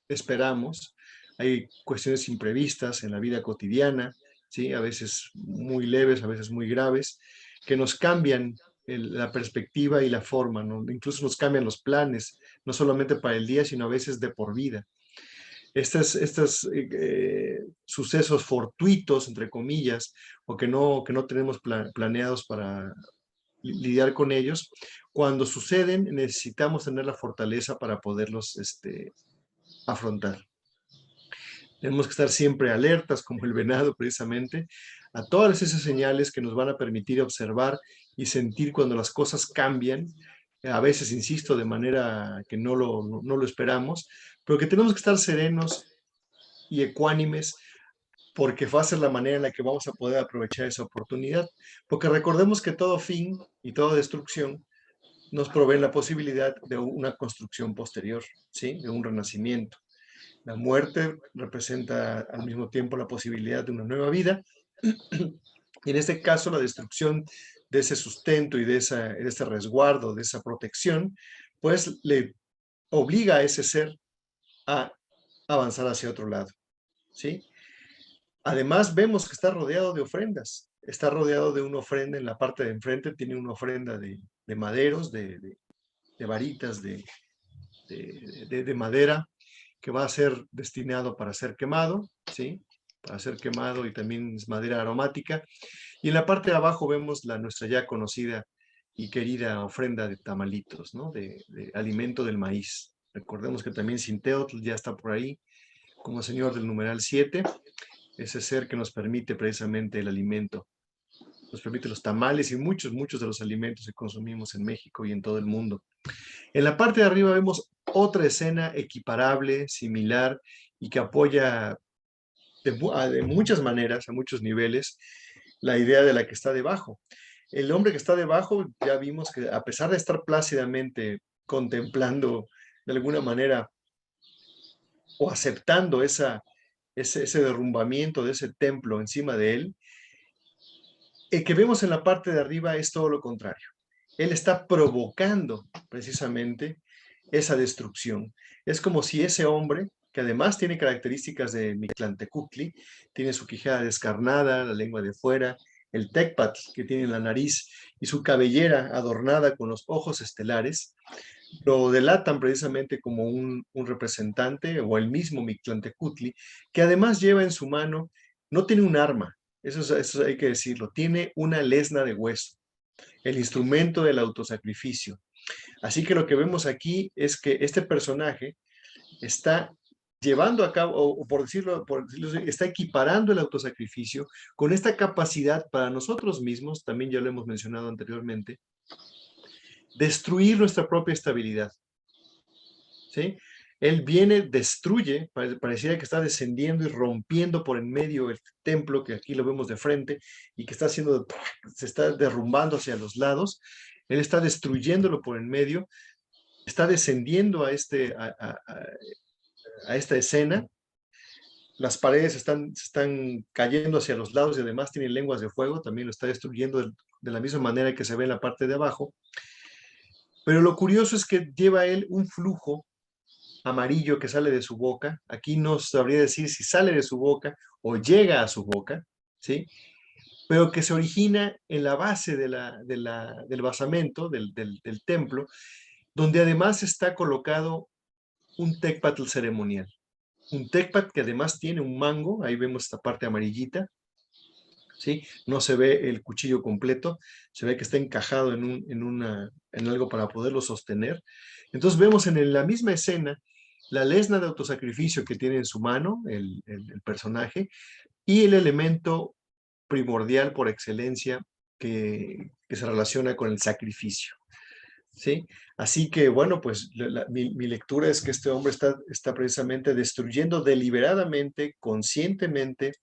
esperamos. Hay cuestiones imprevistas en la vida cotidiana, ¿sí? A veces muy leves, a veces muy graves, que nos cambian la perspectiva y la forma, ¿no? Incluso nos cambian los planes, no solamente para el día, sino a veces de por vida. Estos sucesos fortuitos, entre comillas, o que no tenemos planeados para lidiar con ellos, cuando suceden necesitamos tener la fortaleza para poderlos afrontar. Tenemos que estar siempre alertas, como el venado precisamente, a todas esas señales que nos van a permitir observar y sentir cuando las cosas cambian, a veces, insisto, de manera que no lo esperamos, pero que tenemos que estar serenos y ecuánimes, porque va a ser la manera en la que vamos a poder aprovechar esa oportunidad. Porque recordemos que todo fin y toda destrucción nos provee la posibilidad de una construcción posterior, ¿sí? De un renacimiento. La muerte representa al mismo tiempo la posibilidad de una nueva vida, y en este caso la destrucción de ese sustento y de ese resguardo, de esa protección, pues le obliga a ese ser a avanzar hacia otro lado, ¿sí? Además vemos que está rodeado de ofrendas, está rodeado de una ofrenda en la parte de enfrente, tiene una ofrenda de maderos, de varitas de madera, que va a ser destinado para ser quemado, ¿sí? Para ser quemado, y también es madera aromática. Y en la parte de abajo vemos nuestra ya conocida y querida ofrenda de tamalitos, ¿no? De alimento del maíz. Recordemos que también Sinteotl ya está por ahí, como señor del numeral 7, ese ser que nos permite precisamente el alimento. Nos permite los tamales y muchos de los alimentos que consumimos en México y en todo el mundo. En la parte de arriba vemos otra escena equiparable, similar, y que apoya de muchas maneras, a muchos niveles, la idea de la que está debajo. El hombre que está debajo, ya vimos que a pesar de estar plácidamente contemplando de alguna manera o aceptando ese derrumbamiento de ese templo encima de él, el que vemos en la parte de arriba es todo lo contrario. Él está provocando precisamente esa destrucción. Es como si ese hombre, que además tiene características de Mictlantecutli, tiene su quijada descarnada, la lengua de fuera, el tecpatl que tiene en la nariz y su cabellera adornada con los ojos estelares, lo delatan precisamente como un representante, o el mismo Mictlantecutli, que además lleva en su mano, no tiene un arma, eso hay que decirlo, tiene una lesna de hueso, el instrumento del autosacrificio. Así que lo que vemos aquí es que este personaje está llevando a cabo, o por decirlo así, está equiparando el autosacrificio con esta capacidad para nosotros mismos, también ya lo hemos mencionado anteriormente, destruir nuestra propia estabilidad, ¿sí? Él viene, destruye, pareciera que está descendiendo y rompiendo por en medio el templo, que aquí lo vemos de frente, y que se está derrumbando hacia los lados. Él está destruyéndolo por en medio, está descendiendo a esta escena. Las paredes están cayendo hacia los lados y además tienen lenguas de fuego, también lo está destruyendo de la misma manera que se ve en la parte de abajo. Pero lo curioso es que lleva él un flujo amarillo que sale de su boca. Aquí no sabría decir si sale de su boca o llega a su boca, ¿sí? Pero que se origina en la base del basamento del templo, donde además está colocado un tecpatl ceremonial. Un tecpatl que además tiene un mango, ahí vemos esta parte amarillita, ¿sí? No se ve el cuchillo completo, se ve que está encajado en algo para poderlo sostener. Entonces vemos en la misma escena la lesna de autosacrificio que tiene en su mano el personaje y el elemento primordial por excelencia que se relaciona con el sacrificio. ¿Sí? Así que, bueno, pues mi lectura es que este hombre está precisamente destruyendo deliberadamente, conscientemente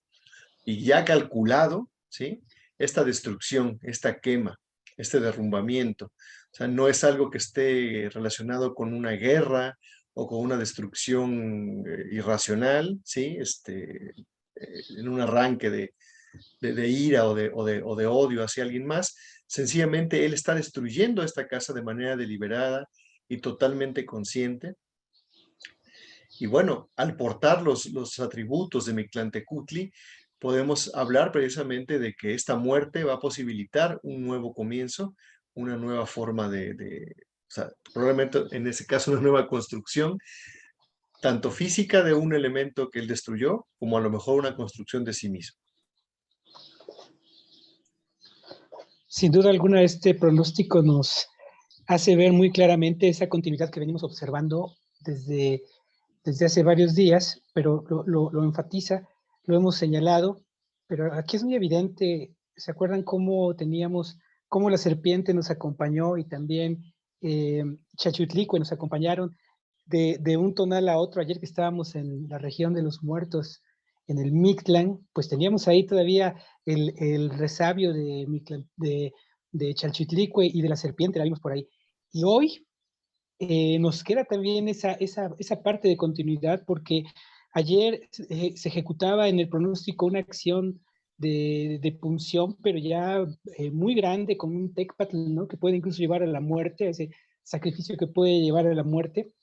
y ya calculado, ¿sí? Esta destrucción, esta quema, este derrumbamiento. O sea, no es algo que esté relacionado con una guerra o con una destrucción irracional, ¿sí? En un arranque de ira o de odio hacia alguien más. Sencillamente él está destruyendo esta casa de manera deliberada y totalmente consciente. Y bueno, al portar los atributos de Mictlantecutli, podemos hablar precisamente de que esta muerte va a posibilitar un nuevo comienzo, una nueva forma o sea, probablemente en ese caso una nueva construcción, tanto física de un elemento que él destruyó, como a lo mejor una construcción de sí mismo. Sin duda alguna, este pronóstico nos hace ver muy claramente esa continuidad que venimos observando desde hace varios días, pero lo enfatiza, lo hemos señalado, pero aquí es muy evidente. ¿Se acuerdan cómo la serpiente nos acompañó y también Chachutlicue nos acompañaron de un tonal a otro? Ayer que estábamos en la región de los muertos, en el Mictlán, pues teníamos ahí todavía el resabio de Chalchitlicue y de la serpiente, la vimos por ahí. Y hoy nos queda también esa parte de continuidad, porque ayer se ejecutaba en el pronóstico una acción de punción, pero ya muy grande, con un tecpatl, ¿no? Que puede incluso llevar a la muerte, ese sacrificio que puede llevar a la muerte.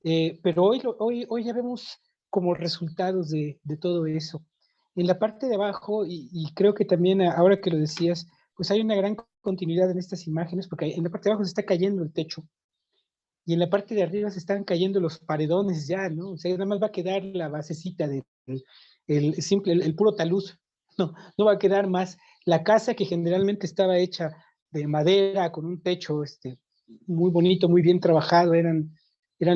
Pero hoy ya vemos como resultados de todo eso. En la parte de abajo, y creo que también ahora que lo decías, pues hay una gran continuidad en estas imágenes, porque en la parte de abajo se está cayendo el techo, y en la parte de arriba se están cayendo los paredones ya, ¿no? O sea, nada más va a quedar la basecita el puro talud, no va a quedar más. La casa, que generalmente estaba hecha de madera, con un techo muy bonito, muy bien trabajado, eran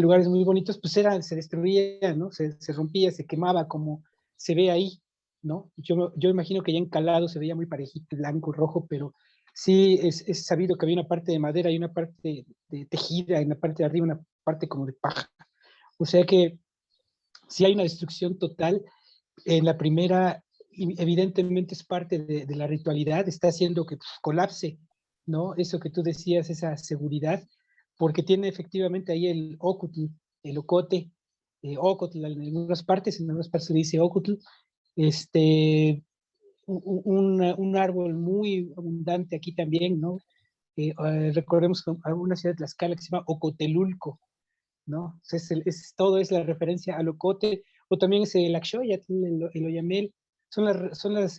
lugares muy bonitos, pues se destruía, ¿no? Se rompía, se quemaba, como se ve ahí, ¿no? Yo imagino que ya encalado se veía muy parejito, blanco, rojo, pero sí es sabido que había una parte de madera y una parte de tejida, en la parte de arriba una parte como de paja. O sea que si hay una destrucción total. En la primera, evidentemente es parte de la ritualidad, está haciendo que pues, colapse, ¿no? Eso que tú decías, esa seguridad, porque tiene efectivamente ahí el ocutl, el ocote, ocotl en algunas partes se dice ocutl, un árbol muy abundante aquí también, ¿no? Recordemos una ciudad de Tlaxcala que se llama Ocotelulco, ¿no? Todo es la referencia al ocote, o también es el axoyatl, el oyamel, son las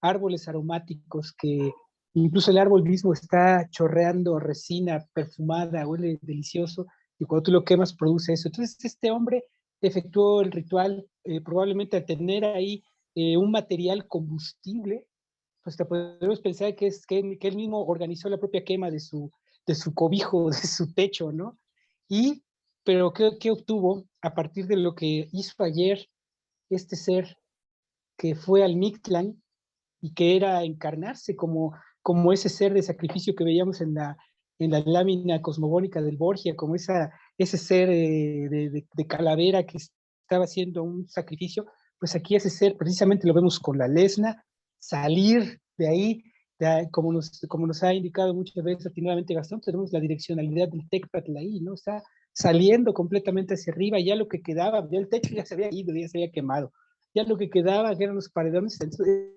árboles aromáticos que incluso el árbol mismo está chorreando resina perfumada, huele delicioso, y cuando tú lo quemas produce eso. Entonces este hombre efectuó el ritual, probablemente al tener ahí un material combustible, pues te podemos pensar que él mismo organizó la propia quema de su cobijo, de su techo, ¿no? Pero ¿qué obtuvo a partir de lo que hizo ayer este ser que fue al Mictlán y que era encarnarse como ese ser de sacrificio que veíamos en la lámina cosmogónica del Borgia, como ese ser de calavera que estaba haciendo un sacrificio? Pues aquí ese ser precisamente lo vemos con la lesna, salir de ahí, como nos ha indicado muchas veces atinadamente Gastón, tenemos la direccionalidad del Tecpatl ahí, ¿no? Está saliendo completamente hacia arriba, ya lo que quedaba, ya el techo ya se había ido, ya se había quemado, ya lo que quedaba que eran los paredones,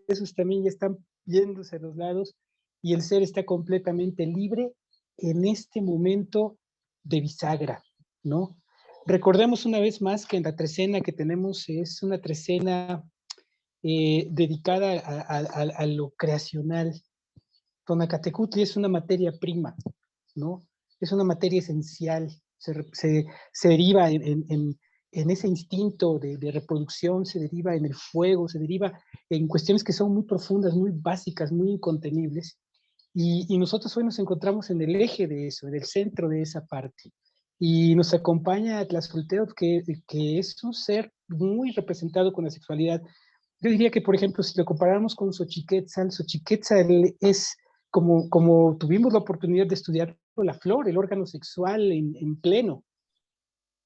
esos también ya están yéndose a los lados, y el ser está completamente libre en este momento de bisagra, ¿no? Recordemos una vez más que en la trecena que tenemos es una trecena dedicada a lo creacional. Tonacatecutli es una materia prima, ¿no? es una materia esencial, se deriva en ese instinto de reproducción, se deriva en el fuego, se deriva en cuestiones que son muy profundas, muy básicas, muy incontenibles. Y nosotros hoy nos encontramos en el eje de eso, en el centro de esa parte. Y nos acompaña Tlazolteotl, que es un ser muy representado con la sexualidad. Yo diría que, por ejemplo, si lo comparamos con Xochiquetzal, Xochiquetzal es como tuvimos la oportunidad de estudiar la flor, el órgano sexual en pleno,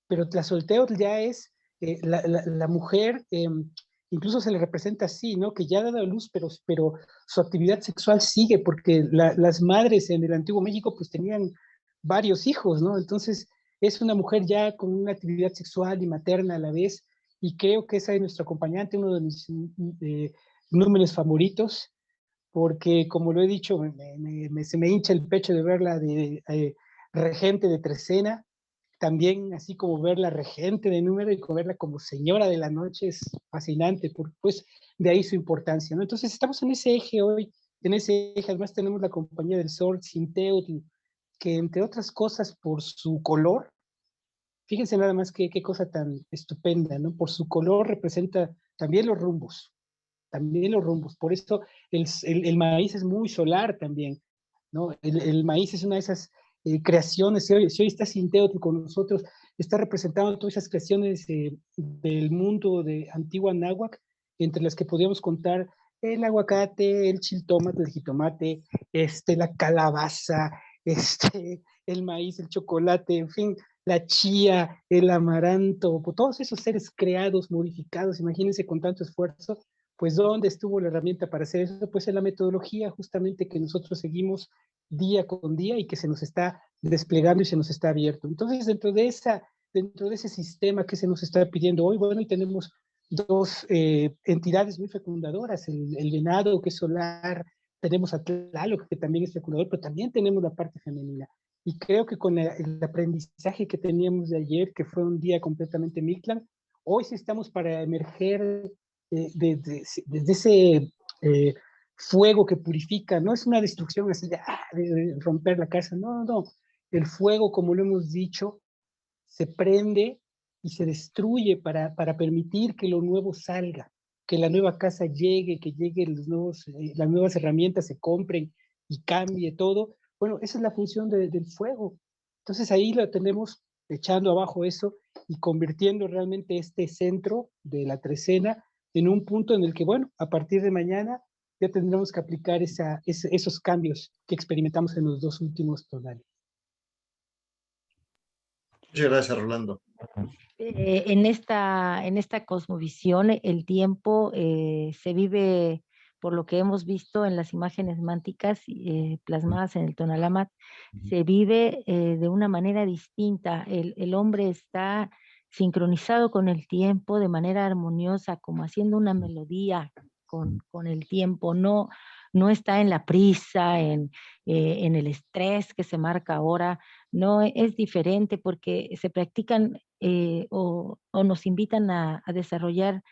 pero Tlazolteotl ya es la mujer, incluso se le representa así, ¿no? Que ya ha dado a luz, pero su actividad sexual sigue, porque las madres en el Antiguo México pues tenían varios hijos, ¿no? Entonces es una mujer ya con una actividad sexual y materna a la vez, y creo que esa es nuestra acompañante, uno de mis números favoritos, porque como lo he dicho, se me hincha el pecho de verla de regente de Trecena, también así como verla regente de número y verla como señora de la noche es fascinante, pues de ahí su importancia, ¿no? Entonces estamos en ese eje hoy, en ese eje además tenemos la compañía del Sol, Sinteotl, que entre otras cosas por su color, fíjense nada más qué cosa tan estupenda, ¿no? Por su color representa también los rumbos. Por eso el maíz es muy solar también, ¿no? El maíz es una de esas creaciones, si hoy está Sinteotl con nosotros, está representando todas esas creaciones del mundo de antigua náhuatl, entre las que podríamos contar el aguacate, el chiltómate, el jitomate, la calabaza, el maíz, el chocolate, en fin, la chía, el amaranto, todos esos seres creados, modificados, imagínense con tanto esfuerzo, pues ¿dónde estuvo la herramienta para hacer eso? Pues en la metodología justamente que nosotros seguimos día con día y que se nos está desplegando y se nos está abierto. Entonces, dentro de ese sistema que se nos está pidiendo hoy, bueno, y tenemos dos entidades muy fecundadoras, el venado que es solar, tenemos a Tlaloc que también es fecundador, pero también tenemos la parte femenina. Y creo que con el aprendizaje que teníamos de ayer, que fue un día completamente Mictlan, hoy sí estamos para emerger desde ese fuego que purifica, no es una destrucción así de romper la casa, no, no, el fuego, como lo hemos dicho, se prende y se destruye para permitir que lo nuevo salga, que la nueva casa llegue, que lleguen las nuevas herramientas, se compren y cambie todo. Bueno, esa es la función del fuego. Entonces ahí lo tenemos echando abajo eso y convirtiendo realmente este centro de la trecena en un punto en el que, bueno, a partir de mañana ya tendremos que aplicar esos cambios que experimentamos en los dos últimos tonales. Muchas gracias, Rolando. En esta cosmovisión, el tiempo se vive, por lo que hemos visto en las imágenes mánticas plasmadas en el Tonalamat, se vive de una manera distinta. El hombre está sincronizado con el tiempo de manera armoniosa, como haciendo una melodía con el tiempo, no está en la prisa, en el estrés que se marca ahora, no es diferente porque se practican o nos invitan a desarrollar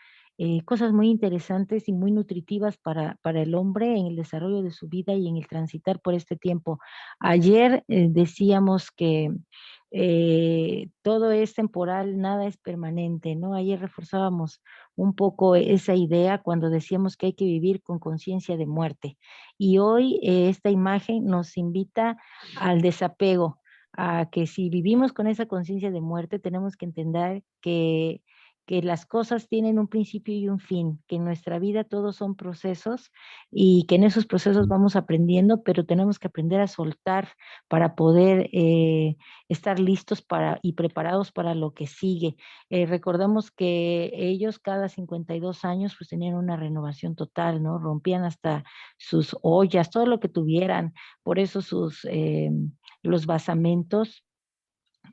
cosas muy interesantes y muy nutritivas para el hombre en el desarrollo de su vida y en el transitar por este tiempo. Ayer decíamos que todo es temporal, nada es permanente, ¿no? Ayer reforzábamos un poco esa idea cuando decíamos que hay que vivir con conciencia de muerte. Y hoy esta imagen nos invita al desapego, a que si vivimos con esa conciencia de muerte, tenemos que entender que las cosas tienen un principio y un fin, que en nuestra vida todos son procesos y que en esos procesos vamos aprendiendo, pero tenemos que aprender a soltar para poder estar listos y preparados para lo que sigue. Recordamos que ellos cada 52 años pues tenían una renovación total, ¿no? Rompían hasta sus ollas, todo lo que tuvieran, por eso los basamentos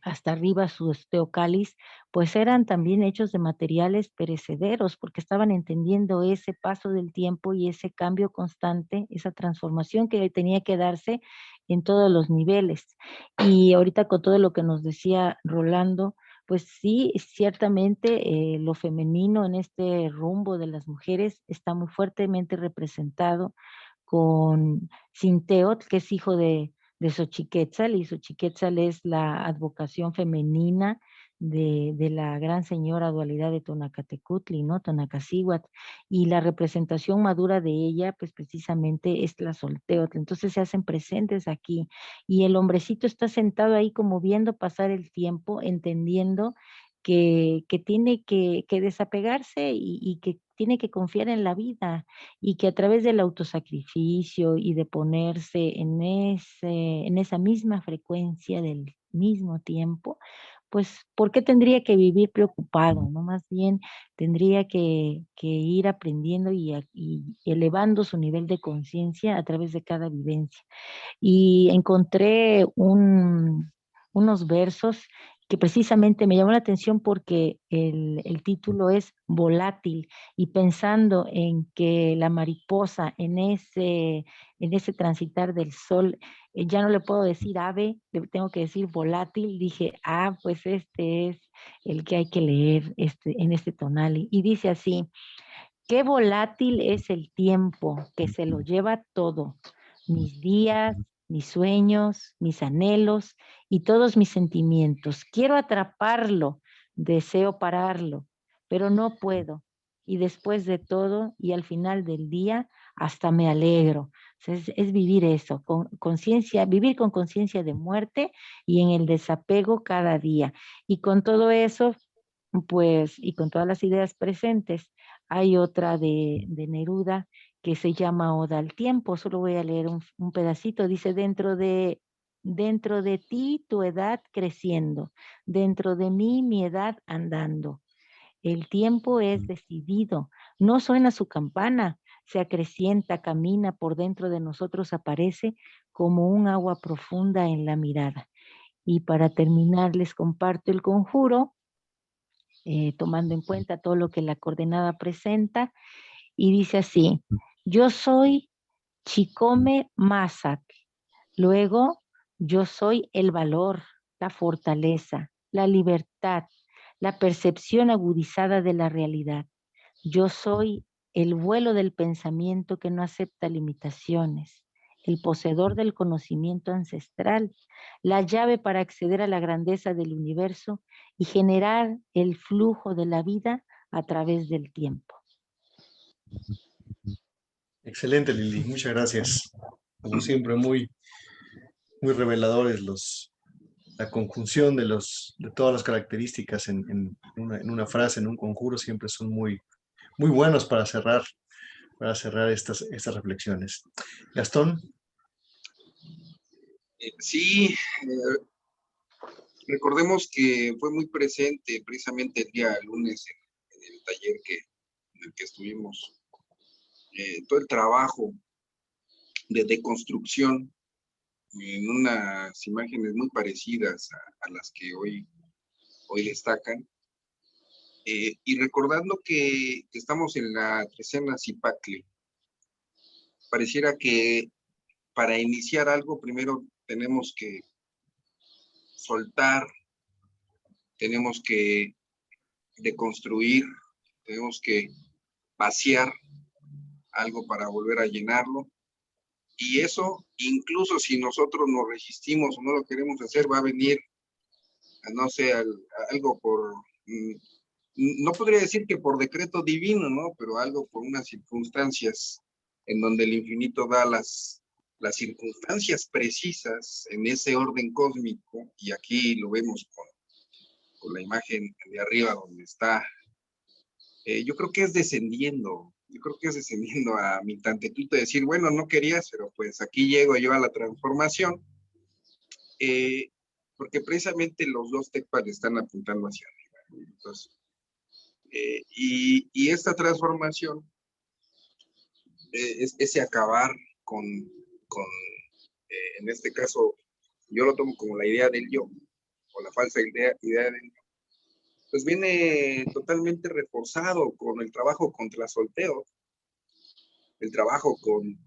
hasta arriba sus teocallis, pues eran también hechos de materiales perecederos, porque estaban entendiendo ese paso del tiempo y ese cambio constante, esa transformación que tenía que darse en todos los niveles. Y ahorita con todo lo que nos decía Rolando, pues sí, ciertamente lo femenino en este rumbo de las mujeres está muy fuertemente representado con Sinteotl, que es hijo de Xochiquétzal, y Xochiquétzal es la advocación femenina de la gran señora dualidad de Tonacatecutli, ¿no? Tonacacíhuatl, y la representación madura de ella, pues precisamente es la Solteotl. Entonces se hacen presentes aquí, y el hombrecito está sentado ahí como viendo pasar el tiempo, entendiendo que tiene que desapegarse y que tiene que confiar en la vida, y que a través del autosacrificio y de ponerse en esa misma frecuencia del mismo tiempo, pues, ¿por qué tendría que vivir preocupado? ¿No? Más bien tendría que ir aprendiendo y elevando su nivel de conciencia a través de cada vivencia. Y encontré unos versos que precisamente me llamó la atención porque el título es Volátil, y pensando en que la mariposa en ese transitar del sol, ya no le puedo decir ave, le tengo que decir volátil, dije, pues este es el que hay que leer en este tonal. Y dice así: qué volátil es el tiempo que se lo lleva todo, mis días, mis sueños, mis anhelos y todos mis sentimientos. Quiero atraparlo, deseo pararlo, pero no puedo. Y después de todo y al final del día, hasta me alegro. O sea, es vivir eso, con conciencia, vivir con conciencia de muerte y en el desapego cada día. Y con todo eso, pues, y con todas las ideas presentes, hay otra de Neruda que se llama Oda al tiempo. Solo voy a leer un pedacito. Dice: dentro de ti tu edad creciendo, dentro de mí mi edad andando. El tiempo es decidido, no suena su campana, se acrecienta, camina por dentro de nosotros, aparece como un agua profunda en la mirada. Y para terminar les comparto el conjuro, tomando en cuenta todo lo que la coordenada presenta, y dice así: yo soy Chicome Mazatl, luego yo soy el valor, la fortaleza, la libertad, la percepción agudizada de la realidad. Yo soy el vuelo del pensamiento que no acepta limitaciones, el poseedor del conocimiento ancestral, la llave para acceder a la grandeza del universo y generar el flujo de la vida a través del tiempo. Excelente, Lili, muchas gracias. Como siempre, muy reveladores la conjunción de todas las características en una frase, en un conjuro, siempre son muy buenos para cerrar estas reflexiones. Gastón. Sí, recordemos que fue muy presente precisamente el día lunes en el taller en el que estuvimos, todo el trabajo de deconstrucción en unas imágenes muy parecidas a las que hoy destacan. Y recordando que estamos en la trecena Zipacli, pareciera que para iniciar algo primero tenemos que soltar, tenemos que deconstruir, tenemos que vaciar algo para volver a llenarlo. Y eso, incluso si nosotros nos resistimos o no lo queremos hacer, va a venir, no sé, algo por, no podría decir que por decreto divino, ¿no? Pero algo por unas circunstancias en donde el infinito da las circunstancias precisas en ese orden cósmico, y aquí lo vemos con la imagen de arriba donde está. Yo creo que es descendiendo a mi tantetuto de decir, bueno, no querías, pero pues aquí llego yo a la transformación, porque precisamente los dos tecpas están apuntando hacia arriba. Entonces, y esta transformación es ese acabar con en este caso, yo lo tomo como la idea del yo, o la falsa idea del yo, pues viene totalmente reforzado con el trabajo contra el solteo, el trabajo con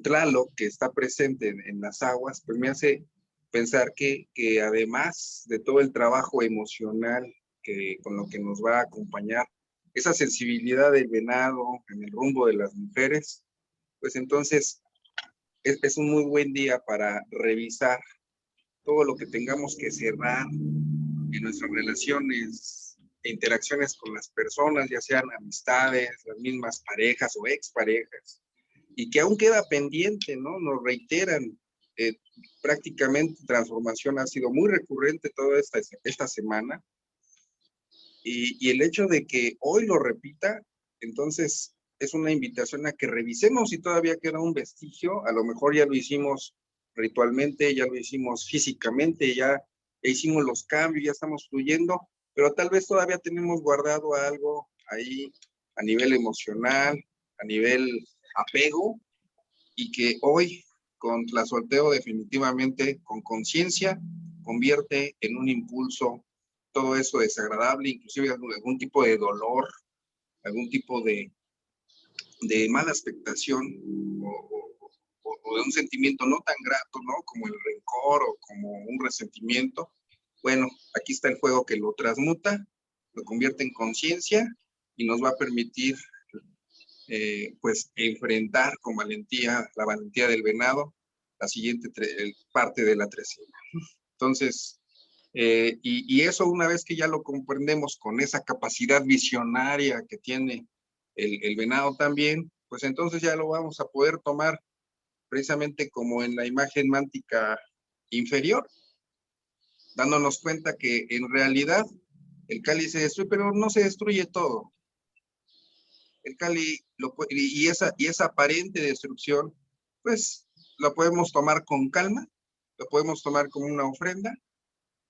Tlaloc, que está presente en las aguas, pues me hace pensar que además de todo el trabajo emocional con lo que nos va a acompañar, esa sensibilidad del venado en el rumbo de las mujeres, pues entonces es un muy buen día para revisar todo lo que tengamos que cerrar en nuestras relaciones e interacciones con las personas, ya sean amistades, las mismas parejas o exparejas, y que aún queda pendiente, ¿no? Nos reiteran, prácticamente transformación ha sido muy recurrente toda esta semana, y el hecho de que hoy lo repita, entonces es una invitación a que revisemos si todavía queda un vestigio. A lo mejor ya lo hicimos ritualmente, ya lo hicimos físicamente, ya hicimos los cambios, ya estamos fluyendo, pero tal vez todavía tenemos guardado algo ahí a nivel emocional, a nivel apego, y que hoy con la sorteo definitivamente con conciencia convierte en un impulso todo eso desagradable, inclusive algún tipo de dolor, algún tipo de mala expectación o de un sentimiento no tan grato, ¿no? Como el rencor o como un resentimiento. Bueno, aquí está el fuego que lo transmuta, lo convierte en conciencia y nos va a permitir pues enfrentar con valentía, la valentía del venado, la siguiente parte de la trecena. Entonces, y eso una vez que ya lo comprendemos con esa capacidad visionaria que tiene el venado también, pues entonces ya lo vamos a poder tomar precisamente como en la imagen mántica inferior, dándonos cuenta que en realidad el cáliz se destruye, pero no se destruye todo. El cáliz, y esa aparente destrucción, pues lo podemos tomar con calma, lo podemos tomar como una ofrenda,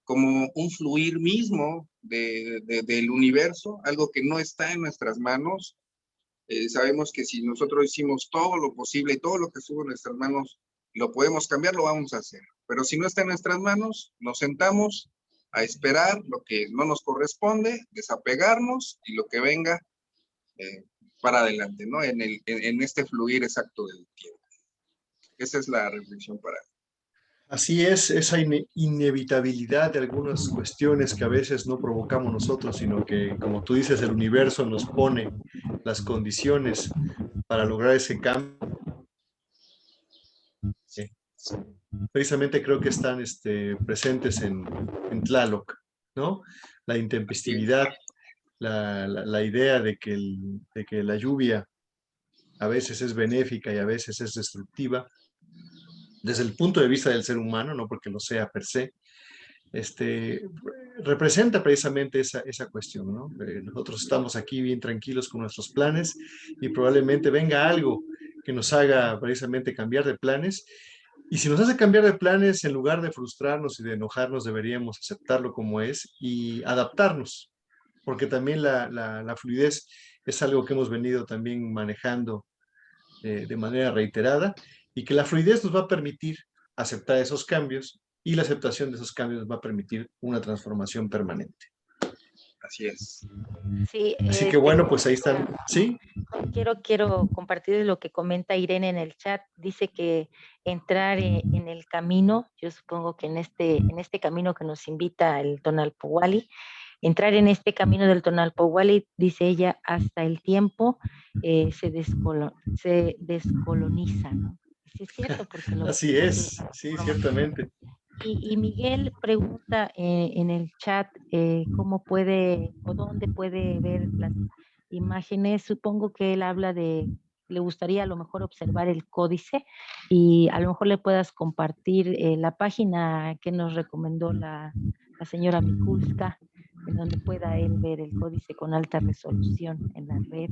como un fluir mismo del universo, algo que no está en nuestras manos. Sabemos que si nosotros hicimos todo lo posible, todo lo que estuvo en nuestras manos, lo podemos cambiar, lo vamos a hacer. Pero si no está en nuestras manos, nos sentamos a esperar lo que no nos corresponde, desapegarnos y lo que venga para adelante, ¿no? En este fluir exacto del tiempo. Esa es la reflexión para mí. Así es, esa inevitabilidad de algunas cuestiones que a veces no provocamos nosotros, sino que, como tú dices, el universo nos pone las condiciones para lograr ese cambio. Precisamente creo que están presentes en Tlaloc, ¿no? La intempestividad, la idea de que la lluvia a veces es benéfica y a veces es destructiva, desde el punto de vista del ser humano, no porque lo sea per se, representa precisamente esa cuestión, ¿no? Nosotros estamos aquí bien tranquilos con nuestros planes y probablemente venga algo que nos haga precisamente cambiar de planes. Y si nos hace cambiar de planes, en lugar de frustrarnos y de enojarnos, deberíamos aceptarlo como es y adaptarnos, porque también la fluidez es algo que hemos venido también manejando de manera reiterada, y que la fluidez nos va a permitir aceptar esos cambios, y la aceptación de esos cambios nos va a permitir una transformación permanente. Así es. Sí, Así que bueno, pues ahí están. ¿Sí? Quiero compartir lo que comenta Irene en el chat. Dice que entrar en el camino, yo supongo que en este camino que nos invita el Tonalpohualli, entrar en este camino del Tonalpohualli, dice ella, hasta el tiempo se descoloniza, ¿no? Sí, es cierto, porque Así es, sí, ciertamente. Y Miguel pregunta en el chat cómo puede o dónde puede ver las imágenes. Supongo que él habla le gustaría a lo mejor observar el códice y a lo mejor le puedas compartir la página que nos recomendó la señora Mikulska, en donde pueda él ver el códice con alta resolución en la red.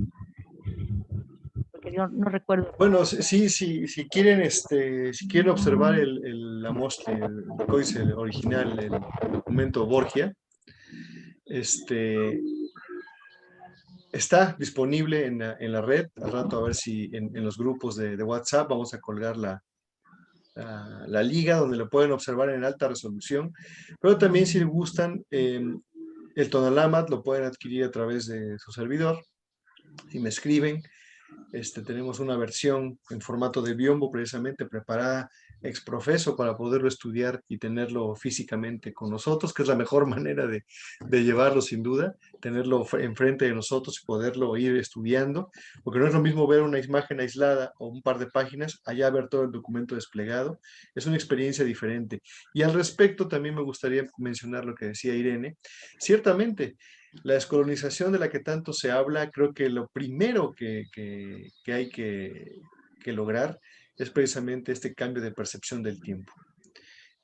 Porque yo no recuerdo. Bueno, sí, si quieren, si quieren observar la muestra, el códice original, el documento Borgia, está disponible en la red. Al rato a ver si en los grupos de WhatsApp vamos a colgar la liga donde lo pueden observar en alta resolución. Pero también si gustan, el Tonalamat lo pueden adquirir a través de su servidor. Si me escriben, tenemos una versión en formato de biombo precisamente preparada exprofeso para poderlo estudiar y tenerlo físicamente con nosotros, que es la mejor manera de llevarlo sin duda, tenerlo enfrente de nosotros y poderlo ir estudiando, porque no es lo mismo ver una imagen aislada o un par de páginas, allá ver todo el documento desplegado, es una experiencia diferente. Y al respecto también me gustaría mencionar lo que decía Irene. Ciertamente, la descolonización de la que tanto se habla, creo que lo primero que hay que lograr es precisamente este cambio de percepción del tiempo.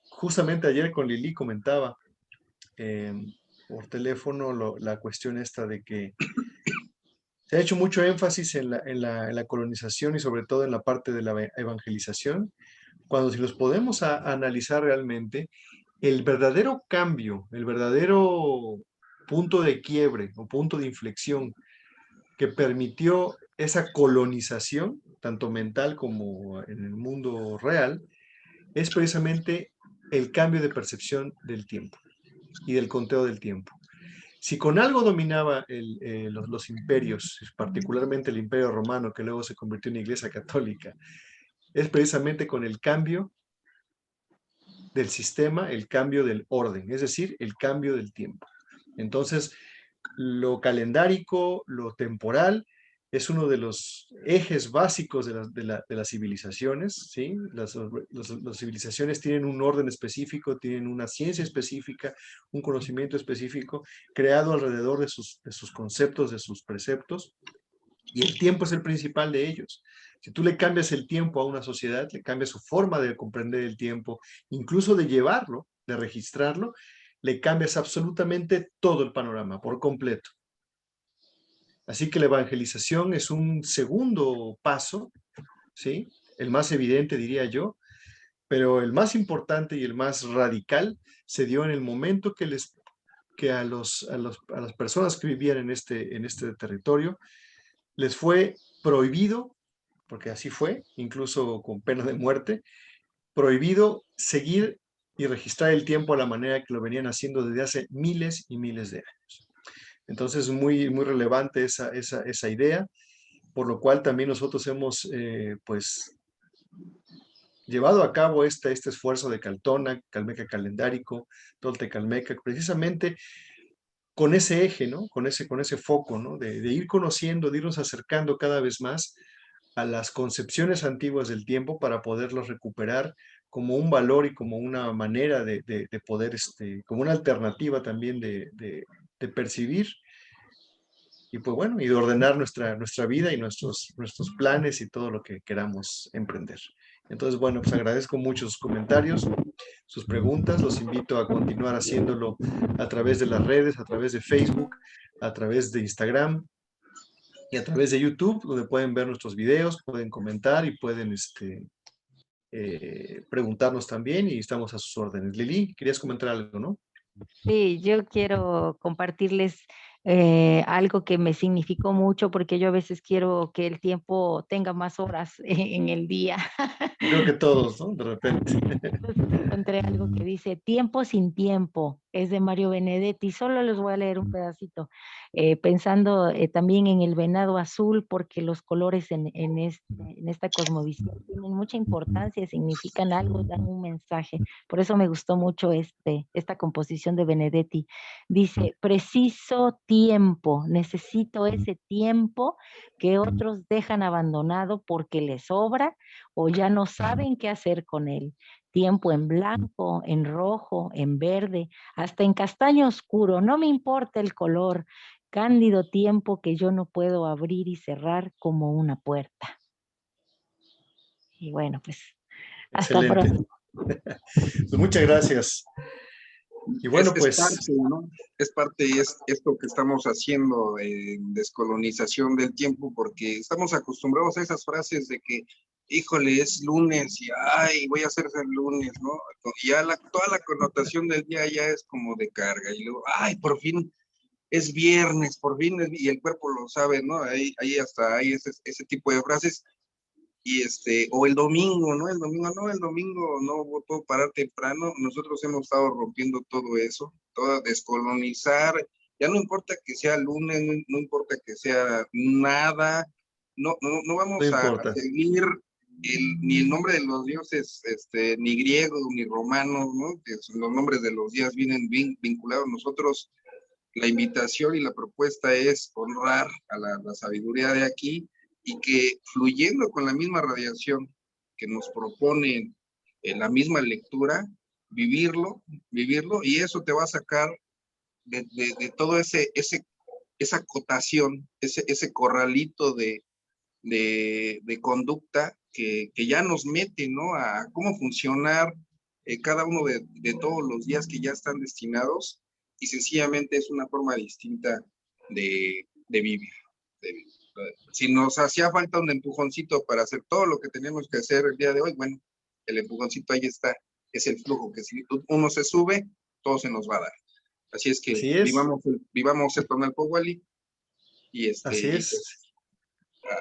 Justamente ayer con Lili comentaba eh, por teléfono la cuestión esta de que se ha hecho mucho énfasis en la colonización y sobre todo en la parte de la evangelización, cuando si los podemos analizar realmente, el verdadero cambio, el verdadero punto de quiebre o punto de inflexión que permitió esa colonización, tanto mental como en el mundo real, es precisamente el cambio de percepción del tiempo y del conteo del tiempo. Si con algo dominaba los imperios, particularmente el imperio romano, que luego se convirtió en Iglesia Católica, es precisamente con el cambio del sistema, el cambio del orden, es decir, el cambio del tiempo. Entonces, lo calendárico, lo temporal, es uno de los ejes básicos de las civilizaciones, ¿sí? Las civilizaciones tienen un orden específico, tienen una ciencia específica, un conocimiento específico, creado alrededor de sus conceptos, de sus preceptos, y el tiempo es el principal de ellos. Si tú le cambias el tiempo a una sociedad, le cambias su forma de comprender el tiempo, incluso de llevarlo, de registrarlo, le cambias absolutamente todo el panorama, por completo. Así que la evangelización es un segundo paso, ¿sí? El más evidente, diría yo, pero el más importante y el más radical se dio en el momento que a las personas que vivían en este territorio les fue prohibido, porque así fue, incluso con pena de muerte, prohibido seguir y registrar el tiempo a la manera que lo venían haciendo desde hace miles y miles de años. Entonces, muy, muy relevante esa idea, por lo cual también nosotros hemos, pues, llevado a cabo este esfuerzo de Caltona, Calmeca Calendárico, Toltecalmeca, precisamente con ese eje, ¿no? Con ese foco, ¿no? De ir conociendo, de irnos acercando cada vez más a las concepciones antiguas del tiempo para poderlos recuperar como un valor y como una manera de poder, como una alternativa también de percibir y pues bueno, y de ordenar nuestra vida y nuestros planes y todo lo que queramos emprender. Entonces, bueno, pues agradezco mucho sus comentarios, sus preguntas, los invito a continuar haciéndolo a través de las redes, a través de Facebook, a través de Instagram y a través de YouTube, donde pueden ver nuestros videos, pueden comentar y pueden preguntarnos también y estamos a sus órdenes. Lili, querías comentar algo, ¿no? Sí, yo quiero compartirles algo que me significó mucho porque yo a veces quiero que el tiempo tenga más horas en el día. Creo que todos, ¿no? De repente. Entonces encontré algo que dice Tiempo sin tiempo, es de Mario Benedetti, solo les voy a leer un pedacito, pensando también en el venado azul, porque los colores en esta cosmovisión tienen mucha importancia, significan algo, dan un mensaje, por eso me gustó mucho esta composición de Benedetti. Dice, preciso tiempo, necesito ese tiempo que otros dejan abandonado porque les sobra o ya no saben qué hacer con él. Tiempo en blanco, en rojo, en verde, hasta en castaño oscuro, no me importa el color, cándido tiempo que yo no puedo abrir y cerrar como una puerta. Y bueno, pues hasta Excelente. pronto. Pues muchas gracias. Y bueno, Es pues... parte, ¿no? Es parte y es esto que estamos haciendo en descolonización del tiempo, porque estamos acostumbrados a esas frases de que, híjole, es lunes y, ay, voy a hacerse el lunes, ¿no? Y ya toda la connotación del día ya es como de carga. Y luego, ay, por fin es viernes, por fin, y el cuerpo lo sabe, ¿no? Ahí hasta hay ese tipo de frases. Y o el domingo, ¿no? El domingo no puedo parar temprano. Nosotros hemos estado rompiendo todo eso, todo descolonizar. Ya no importa que sea lunes, no importa que sea nada, no No vamos a importa. seguir ni el nombre de los dioses, ni griegos, ni romanos, ¿no? Que los nombres de los días vienen bien vinculados. Nosotros, la invitación y la propuesta es honrar a la sabiduría de aquí y que fluyendo con la misma radiación que nos proponen en la misma lectura, vivirlo, y eso te va a sacar de todo esa acotación, ese corralito de conducta que ya nos mete, ¿no? A cómo funcionar cada uno de todos los días que ya están destinados, y sencillamente es una forma distinta de vivir. Si nos hacía falta un empujoncito para hacer todo lo que tenemos que hacer el día de hoy, bueno, el empujoncito ahí está, es el flujo, que si uno se sube, todo se nos va a dar. Así es que Así es. vivamos el Tonalpohualli y Así y es. pues,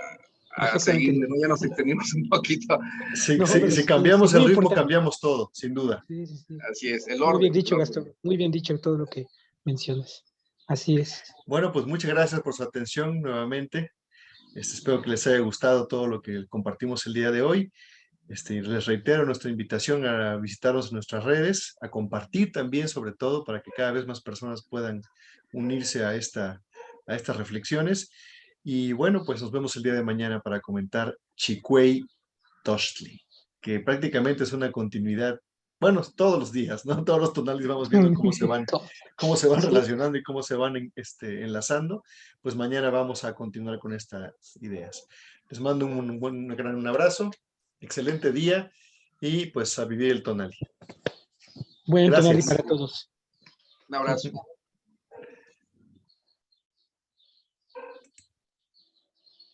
a seguirle, ¿no? Ya nos extendimos un poquito. Si cambiamos el ritmo, cambiamos todo, sin duda. Sí, sí, sí. Así es, el Muy orden. bien dicho, Gastón. Muy bien dicho todo lo que mencionas. Así es. Bueno, pues muchas gracias por su atención nuevamente. Espero que les haya gustado todo lo que compartimos el día de hoy. Les reitero nuestra invitación a visitarnos en nuestras redes, a compartir también, sobre todo, para que cada vez más personas puedan unirse a estas reflexiones. Y bueno, pues nos vemos el día de mañana para comentar Chicuey Tochtli, que prácticamente es una continuidad, bueno, todos los días, ¿no? Todos los tonales vamos viendo cómo se van relacionando y cómo se van enlazando. Pues mañana vamos a continuar con estas ideas. Les mando un gran abrazo, excelente día y pues a vivir el tonali. Buen tonali Gracias. para todos. Un abrazo.